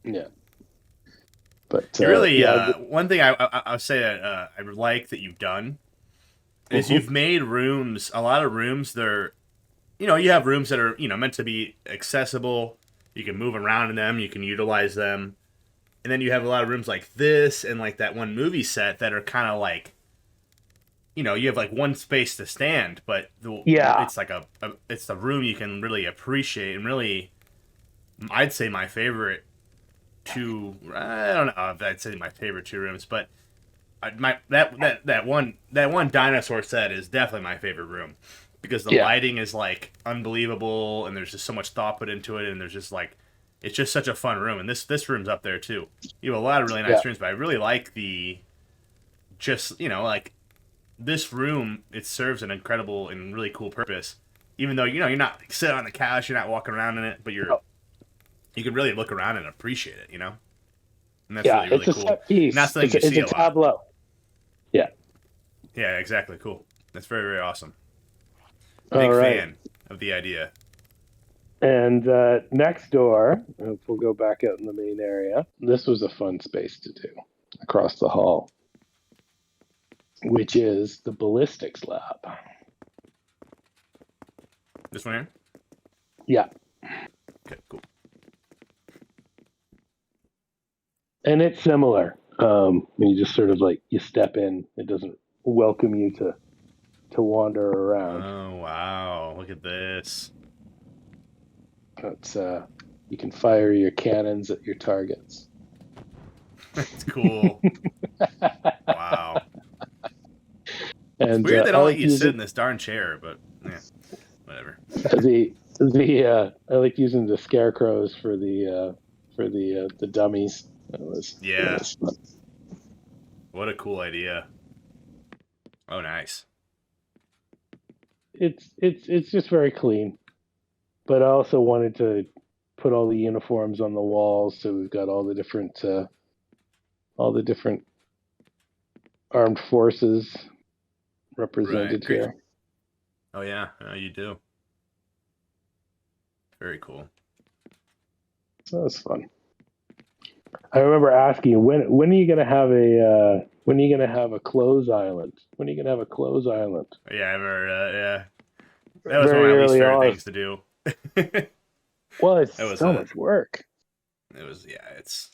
S2: Yeah. But
S1: You really,
S2: yeah.
S1: one thing I'll say that I like that you've done is
S2: Mhm.
S1: you've made rooms, a lot of rooms, they're, you have rooms that are, meant to be accessible. You can move around in them, you can utilize them. And then you have a lot of rooms like this and like that one movie set that are kind of like, you have like one space to stand, but
S2: Yeah.
S1: it's like it's the room you can really appreciate and really, I'd say my favorite two. I don't know if I'd say my favorite two rooms, but that one dinosaur set is definitely my favorite room because the
S2: Yeah.
S1: lighting is like unbelievable and there's just so much thought put into it and there's just like it's just such a fun room and this room's up there too. You have a lot of really
S2: Yeah.
S1: nice rooms, but I really like the just like this room. It serves an incredible and really cool purpose. Even though you're not like, sitting on the couch, you're not walking around in it, but
S2: Oh,
S1: you can really look around and appreciate it. And that's
S2: yeah.
S1: really
S2: It's
S1: really
S2: a
S1: cool.
S2: set
S1: And that's
S2: piece.
S1: something you
S2: It's
S1: see
S2: a
S1: a lot.
S2: tableau. Yeah.
S1: Yeah, exactly. Cool. That's very very awesome.
S2: All
S1: Big
S2: right.
S1: fan of the idea.
S2: And next door, if we'll go back out in the main area, this was a fun space to do across the hall, which is the Ballistics Lab.
S1: This one here.
S2: Yeah.
S1: Okay, cool.
S2: And it's similar. You just sort of like you step in, it doesn't welcome you to wander around.
S1: Oh wow! Look at this.
S2: But you can fire your cannons at your targets.
S1: That's cool. Wow. It's
S2: And
S1: weird they
S2: I
S1: don't let
S2: like
S1: you sit
S2: using
S1: in this darn chair, but yeah, whatever.
S2: I like using the scarecrows for the dummies. That
S1: Yeah.
S2: was fun.
S1: What a cool idea. Oh, nice.
S2: It's just very clean. But I also wanted to put all the uniforms on the walls, so we've got all the different armed forces
S1: Right.
S2: represented
S1: Great.
S2: here.
S1: Oh yeah. You do. Very cool.
S2: So that's fun. I remember asking you when are you gonna have a clothes island? When are you gonna have a clothes island?
S1: Yeah, I remember. Yeah, that was one of
S2: Very
S1: my least
S2: early
S1: favorite
S2: on.
S1: things to do. It
S2: Well, it's
S1: was
S2: so
S1: a.
S2: much work.
S1: It was yeah. It's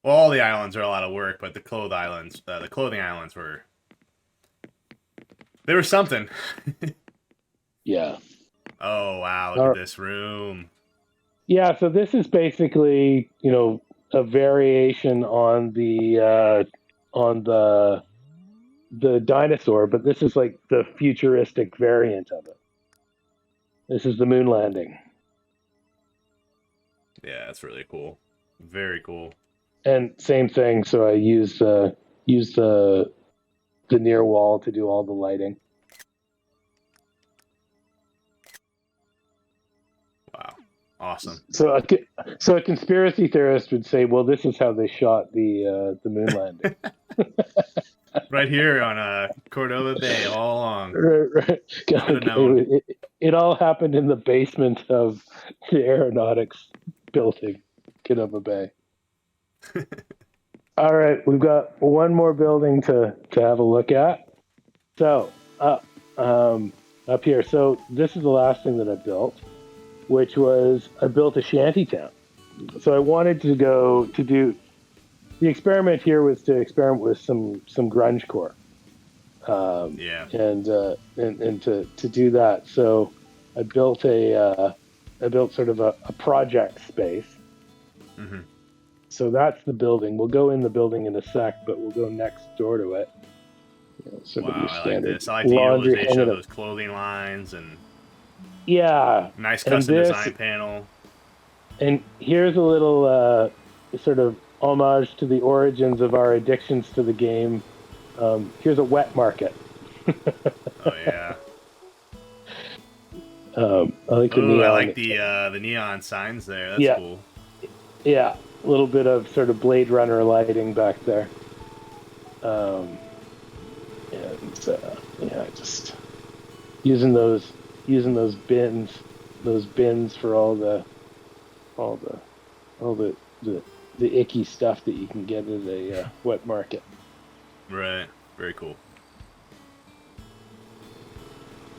S1: well, all the islands are a lot of work, but the clothing islands were. They were something.
S2: Yeah.
S1: Oh wow! Look at
S2: Uh,
S1: this room.
S2: yeah. So this is basically, a variation on the dinosaur, but this is like the futuristic variant of it. This is the moon landing,
S1: Yeah, that's really cool. Very cool.
S2: and same thing. So I use the near wall to do all the lighting.
S1: Wow. Awesome.
S2: So a conspiracy theorist would say, well, this is how they shot the moon landing.
S1: Right here on Cordova Bay all along.
S2: Right.
S1: Should have known.
S2: It all happened in the basement of the aeronautics building, Kenobo Bay. All right, we've got one more building to have a look at. So up here. So this is the last thing that I built, which was I built a shantytown. So I wanted to go to do the experiment here was to experiment with some grunge core,
S1: Yeah.
S2: and to do that. So I built sort of a project space.
S1: Mm-hmm.
S2: So that's the building. We'll go in the building in a sec, but we'll go next door to it. Sort of
S1: Wow,
S2: your
S1: I like
S2: standard
S1: this. I like the
S2: laundry
S1: utilization of
S2: hanging up.
S1: those clothing lines and
S2: Yeah,
S1: nice
S2: and
S1: custom design panel.
S2: and here's a little sort of homage to the origins of our addictions to the game. Here's a wet market.
S1: Oh yeah.
S2: I like the
S1: Oh, I
S2: neon.
S1: like the neon signs there. That's
S2: Yeah.
S1: cool.
S2: Yeah, a little bit of sort of Blade Runner lighting back there. And yeah, just using those bins for all the icky stuff that you can get at a wet market.
S1: Right. Very cool.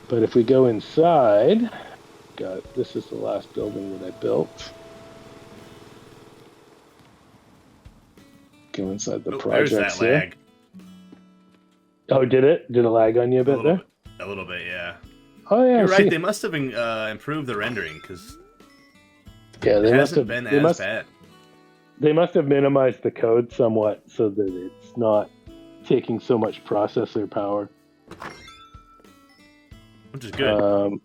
S2: But if we go inside, this is the last building that I built. Go inside the projects.
S1: There's that lag.
S2: Oh, did it lag on you a bit there?
S1: A little bit, yeah.
S2: Oh yeah,
S1: you're right. They must have improved the rendering because
S2: they
S1: it
S2: must
S1: hasn't been as bad.
S2: They must have minimized the code somewhat so that it's not taking so much processor power.
S1: Which is good.
S2: All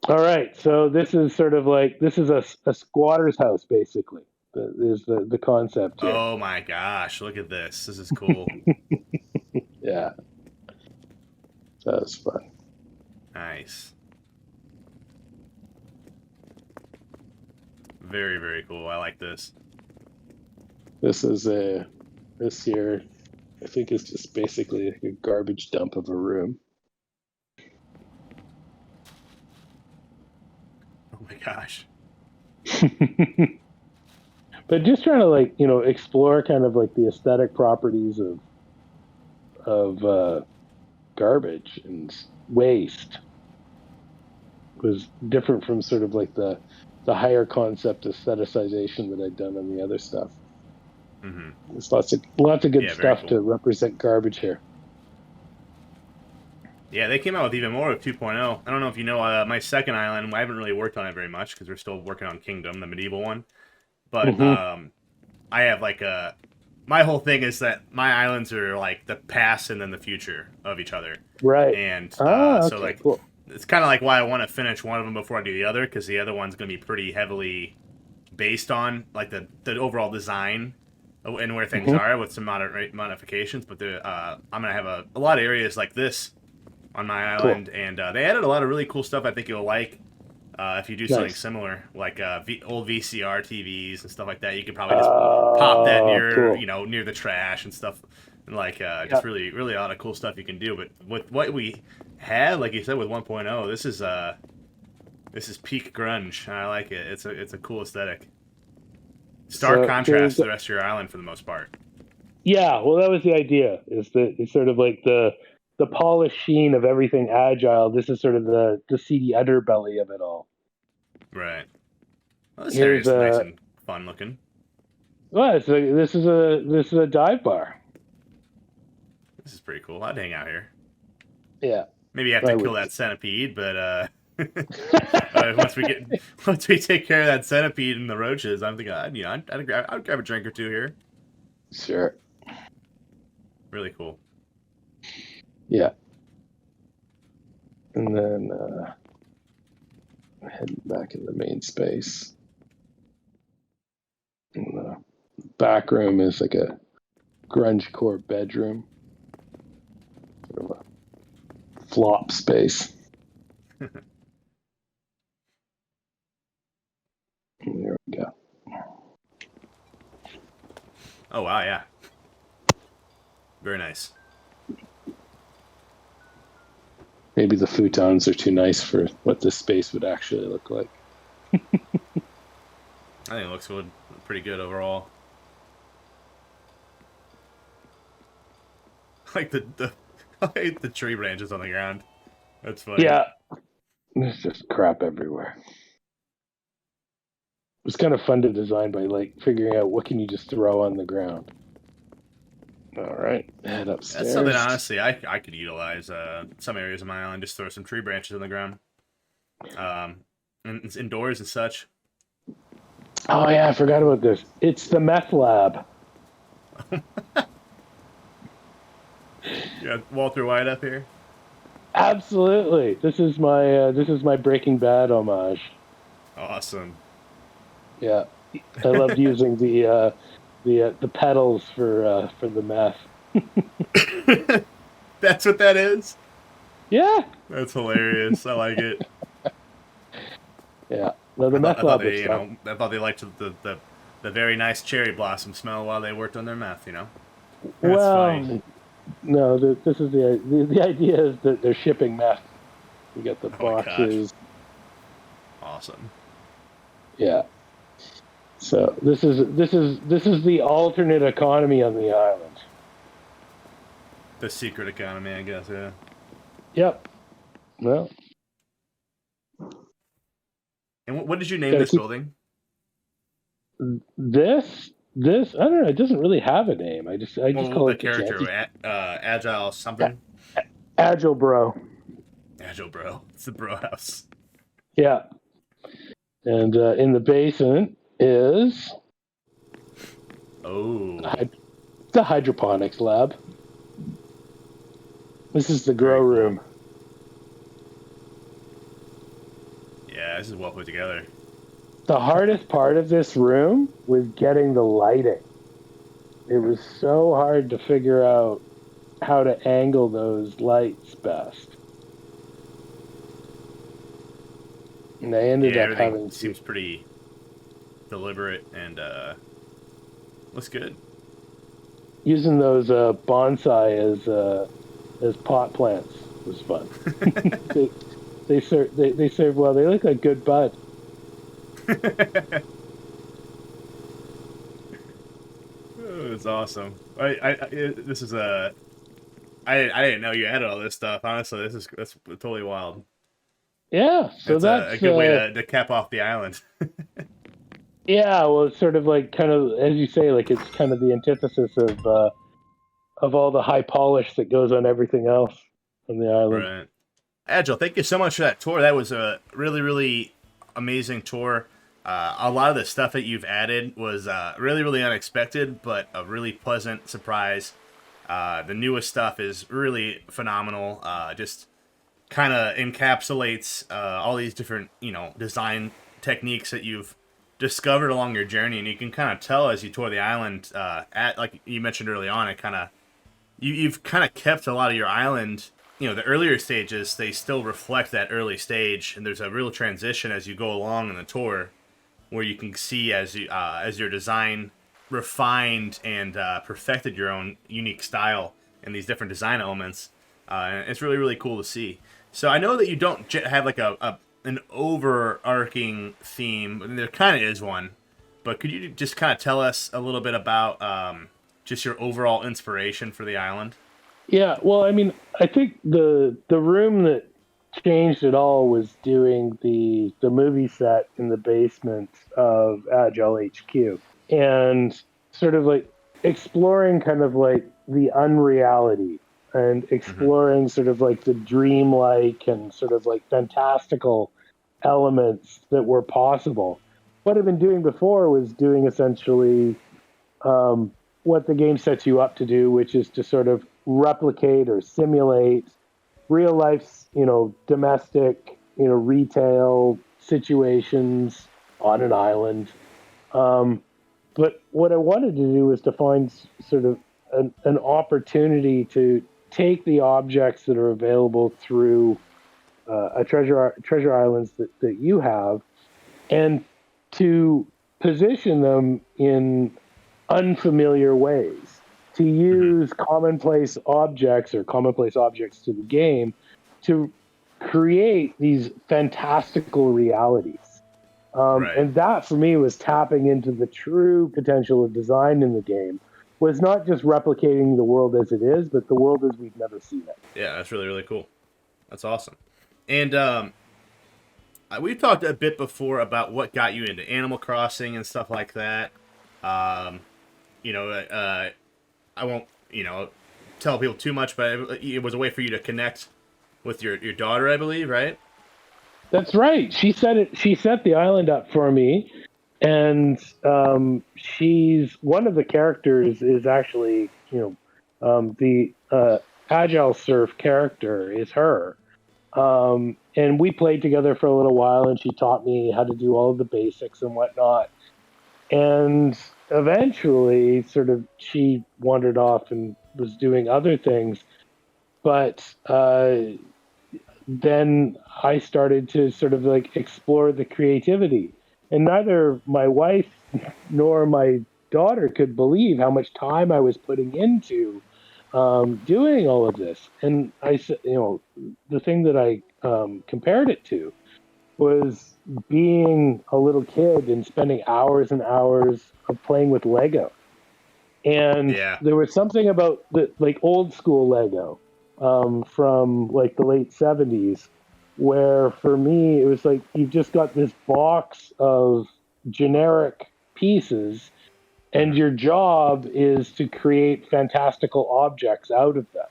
S2: right, so this is sort of like a squatter's house, basically. Is the concept here.
S1: Oh my gosh! Look at this. This is cool.
S2: Yeah, that was fun.
S1: Nice. Very, very cool. I like this.
S2: This here, I think, is just basically a garbage dump of a room.
S1: Oh my gosh.
S2: But just trying to explore kind of like the aesthetic properties of garbage and waste was different from sort of like the higher concept aestheticization that I'd done on the other stuff.
S1: Mm-hmm.
S2: There's lots of good stuff cool to represent garbage here.
S1: Yeah, they came out with even more of 2.0. I don't know if you know my second island. I haven't really worked on it very much because we're still working on Kingdom, the medieval one. But I have my whole thing is that my islands are like the past and then the future of each other.
S2: Right.
S1: And
S2: okay,
S1: so like
S2: cool.
S1: It's kind of like why I want to finish one of them before I do the other, because the other one's going to be pretty heavily based on like the overall design and where things are with some modifications. But I'm going to have a lot of areas like this on my island, and they added a lot of really cool stuff I think you'll like. If you do something similar, like old VCR TVs and stuff like that, you could probably just pop that near near the trash and stuff. And just really, really a lot of cool stuff you can do. But with what we had, like you said, with 1.0, this is peak grunge. I like it. It's a cool aesthetic. Stark contrast to the rest of your island for the most part.
S2: Yeah, well, that was the idea. It's sort of like the polished sheen of everything agile. This is sort of the seedy underbelly of it all.
S1: Right. Well, this area is nice and fun looking.
S2: Well, this is a dive bar.
S1: This is pretty cool. I'd hang out here.
S2: Yeah.
S1: Maybe you have to kill that centipede, but once we take care of that centipede and the roaches, I'm thinking I'd grab a drink or two here.
S2: Sure.
S1: Really cool.
S2: Yeah. And then heading back in the main space. And the back room is like a grunge core bedroom. Sort of a flop space. And there we go.
S1: Oh wow, yeah. Very nice.
S2: Maybe the futons are too nice for what this space would actually look like.
S1: I think it looks pretty good overall. Like the tree branches on the ground. That's funny.
S2: Yeah. There's just crap everywhere. It was kind of fun to design by figuring out what can you just throw on the ground. All right, head upstairs.
S1: That's something, honestly, I could utilize some areas of my island. Just throw some tree branches on the ground. And it's indoors and such.
S2: Oh, yeah, I forgot about this. It's the Meth Lab.
S1: Yeah, Walter White up here.
S2: Absolutely. This is my Breaking Bad homage.
S1: Awesome.
S2: Yeah, I loved using the pedals for the meth.
S1: That's what that is?
S2: Yeah.
S1: That's hilarious. I like it.
S2: Yeah. No, the Meth Lab is fun.
S1: I thought they liked the very nice cherry blossom smell while they worked on their meth, That's funny.
S2: Well, no, this is the idea is that they're shipping meth. You get the
S1: Oh my gosh.
S2: boxes.
S1: Awesome.
S2: Yeah. So this is the alternate economy on the island.
S1: The secret economy, I guess, yeah.
S2: Yep. Well,
S1: And what did you name
S2: gotta
S1: this
S2: keep
S1: building?
S2: this. I don't know. It doesn't really have a name. I just
S1: Well,
S2: call
S1: the
S2: it the
S1: character,
S2: Shanty
S1: Agile something?
S2: Agile Bro.
S1: Agile Bro. It's the bro house.
S2: Yeah. And in the basement is
S1: Oh,
S2: the Hydroponics Lab. This is the grow
S1: very cool.
S2: room.
S1: Yeah, this is well put together.
S2: The hardest part of this room was getting the lighting. It was so hard to figure out how to angle those lights best. And I ended
S1: Yeah,
S2: up
S1: everything
S2: having to
S1: seems pretty deliberate and looks good.
S2: using those bonsai as pot plants was fun. they they serve well. They look like good bud.
S1: It's awesome. This is a I didn't know you added all this stuff. Honestly, that's totally wild.
S2: Yeah, so
S1: That's a
S2: that's
S1: good way to cap off the island.
S2: yeah. Well, it's sort of like kind of as you say, like it's kind of the antithesis of all the high polish that goes on everything else on the island.
S1: Right. Agile, thank you so much for that tour. That was a really, really amazing tour. A lot of the stuff that you've added was really, really unexpected, but a really pleasant surprise. The newest stuff is really phenomenal. Just kind of encapsulates all these different, design techniques that you've discovered along your journey, and you can kind of tell as you tour the island. At like you mentioned early on, it kind of you've kind of kept a lot of your island. The earlier stages, they still reflect that early stage, and there's a real transition as you go along in the tour, where you can see as your design refined and perfected your own unique style and these different design elements. And it's really, really cool to see. So I know that you don't have like an overarching theme, and there kind of is one, but could you just kind of tell us a little bit about just your overall inspiration for the island?
S2: Yeah, well, I mean, I think the room that changed it all was doing the movie set in the basement of Agile HQ and sort of like exploring kind of like the unreality and
S1: Mm-hmm.
S2: exploring sort of like the dreamlike and sort of like fantastical elements that were possible. What I've been doing before was doing essentially what the game sets you up to do, which is to sort of replicate or simulate real life, domestic, retail situations on an island. But what I wanted to do was to find sort of an opportunity to take the objects that are available through a treasure islands that you have and to position them in unfamiliar ways, to
S1: Mm-hmm.
S2: use commonplace objects or commonplace objects to the game to create these fantastical realities.
S1: Right.
S2: And that for me was tapping into the true potential of design in the game, was not just replicating the world as it is, but the world as we've never seen it.
S1: Yeah, that's really, really cool. That's awesome. And we've talked a bit before about what got you into Animal Crossing and stuff like that. Um, I won't, tell people too much, but it was a way for you to connect with your daughter, I believe, right?
S2: That's right. She set it. She set the island up for me, and she's one of the characters is actually the Agile Surf character is her. And we played together for a little while, and she taught me how to do all of the basics and whatnot. And eventually, sort of, she wandered off and was doing other things. But then I started to sort of like explore the creativity. And neither my wife nor my daughter could believe how much time I was putting into doing all of this. And I said, the thing that I compared it to was being a little kid and spending hours and hours of playing with Lego. And there was something about the like old school Lego from like the late 70s, where for me it was like you've just got this box of generic pieces, and your job is to create fantastical objects out of them.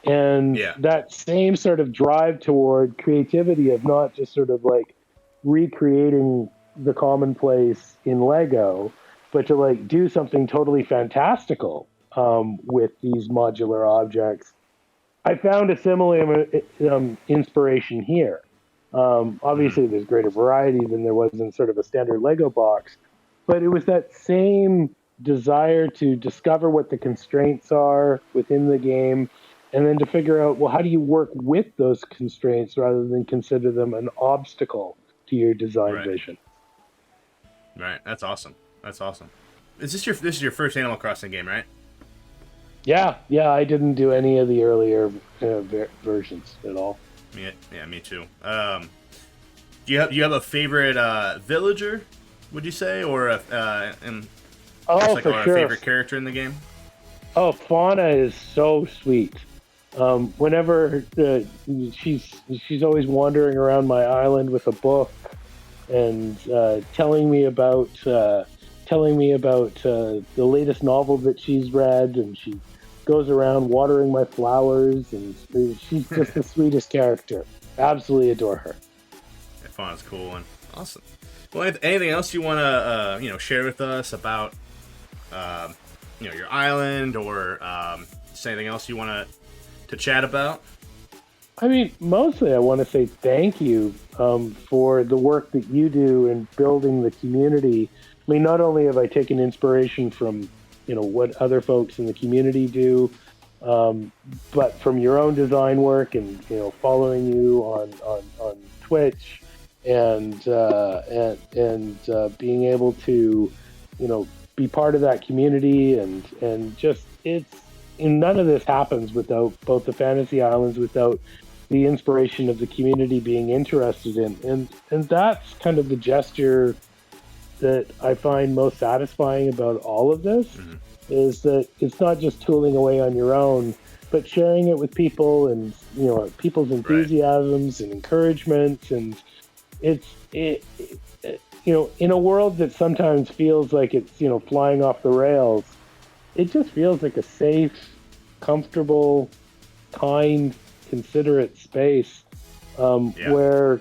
S2: And that same sort of drive toward creativity of not just sort of like recreating the commonplace in Lego, but to like do something totally fantastical with these modular objects. I found a similar inspiration here. Obviously, there's greater variety than there was in sort of a standard Lego box, but it was that same desire to discover what the constraints are within the game, and then to figure out, well, how do you work with those constraints rather than consider them an obstacle to your design vision?
S1: Right. That's awesome. That's awesome. This is your first Animal Crossing game, right?
S2: Yeah. I didn't do any of the earlier versions at all.
S1: Me too. Do you have a favorite villager? Would you say, or a favorite character in the game?
S2: Oh, Fauna is so sweet. Whenever she's always wandering around my island with a book and telling me about the latest novel that she's read, and she goes around watering my flowers, and she's just the sweetest character. Absolutely adore her.
S1: That Fauna's a cool one. Awesome. Well, anything else you want to share with us about your island, or just anything else you want to chat about?
S2: I mean, mostly I want to say thank you for the work that you do in building the community. I mean, not only have I taken inspiration from what other folks in the community do, but from your own design work, and following you on Twitch, and being able to be part of that community, and just none of this happens without both the Fantasy Islands, without the inspiration of the community being interested in, and that's kind of the gesture that I find most satisfying about all of this, is that it's not just tooling away on your own, but sharing it with people, and people's enthusiasms and encouragement, and it's in a world that sometimes feels like it's flying off the rails, it just feels like a safe, comfortable, kind, considerate space where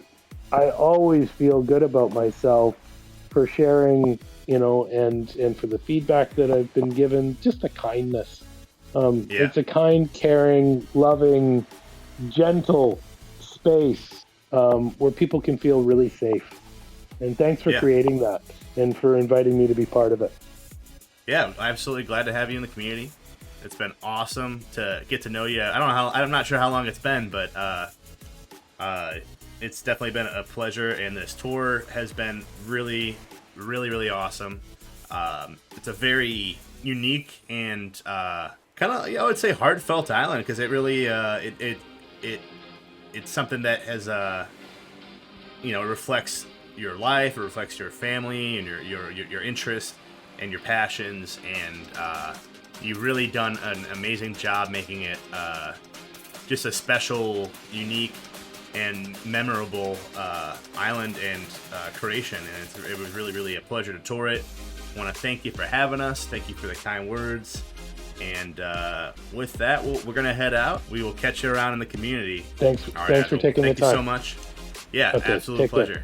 S2: I always feel good about myself for sharing, and for the feedback that I've been given, just the kindness. It's a kind, caring, loving, gentle space where people can feel really safe. And thanks for creating that, and for inviting me to be part of it.
S1: Yeah, absolutely glad to have you in the community. It's been awesome to get to know you. I'm not sure how long it's been, but it's definitely been a pleasure, and this tour has been really, really, really awesome. It's a very unique and kind of, I would say, heartfelt island, because it really it's something that has reflects your life, it reflects your family and your interests and your passions, and you've really done an amazing job making it just a special, unique, and memorable island and creation. And it was really, really a pleasure to tour it. I want to thank you for having us. Thank you for the kind words. And with that, we're going to head out. We will catch you around in the community.
S2: Thanks for taking the time.
S1: Thank you so much. Yeah, absolute pleasure.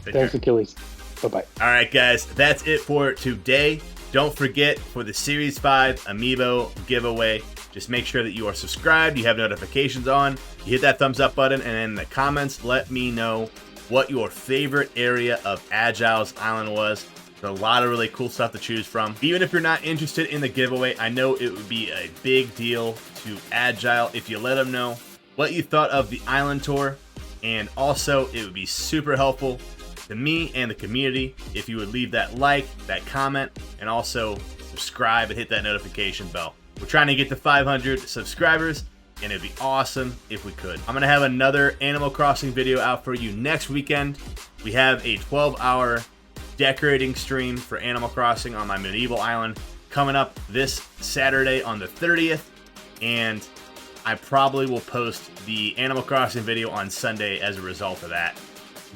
S2: Thanks, Achilles. Bye-bye.
S1: All right, guys, that's it for today. Don't forget, for the Series 5 Amiibo giveaway, just make sure that you are subscribed, you have notifications on, you hit that thumbs up button, and in the comments, let me know what your favorite area of Agile's Island was. There's a lot of really cool stuff to choose from. Even if you're not interested in the giveaway, I know it would be a big deal to Agile if you let them know what you thought of the island tour, and also it would be super helpful to me and the community if you would leave that like, that comment, and also subscribe and hit that notification bell. We're trying to get to 500 subscribers, and it'd be awesome if we could. I'm gonna have another Animal Crossing video out for you next weekend. We have a 12-hour decorating stream for Animal Crossing on my medieval island coming up this Saturday on the 30th, and I probably will post the Animal Crossing video on Sunday as a result of that.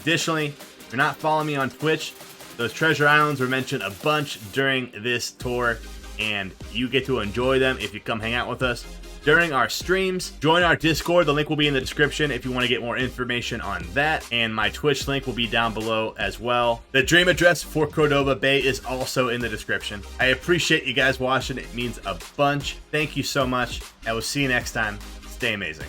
S1: Additionally, if you're not following me on Twitch, those treasure islands were mentioned a bunch during this tour, and you get to enjoy them if you come hang out with us during our streams. Join our Discord. The link will be in the description if you want to get more information on that, and my Twitch link will be down below as well. The dream address for Cordova Bay is also in the description. I appreciate you guys watching. It means a bunch. Thank you so much. I will see you next time. Stay amazing.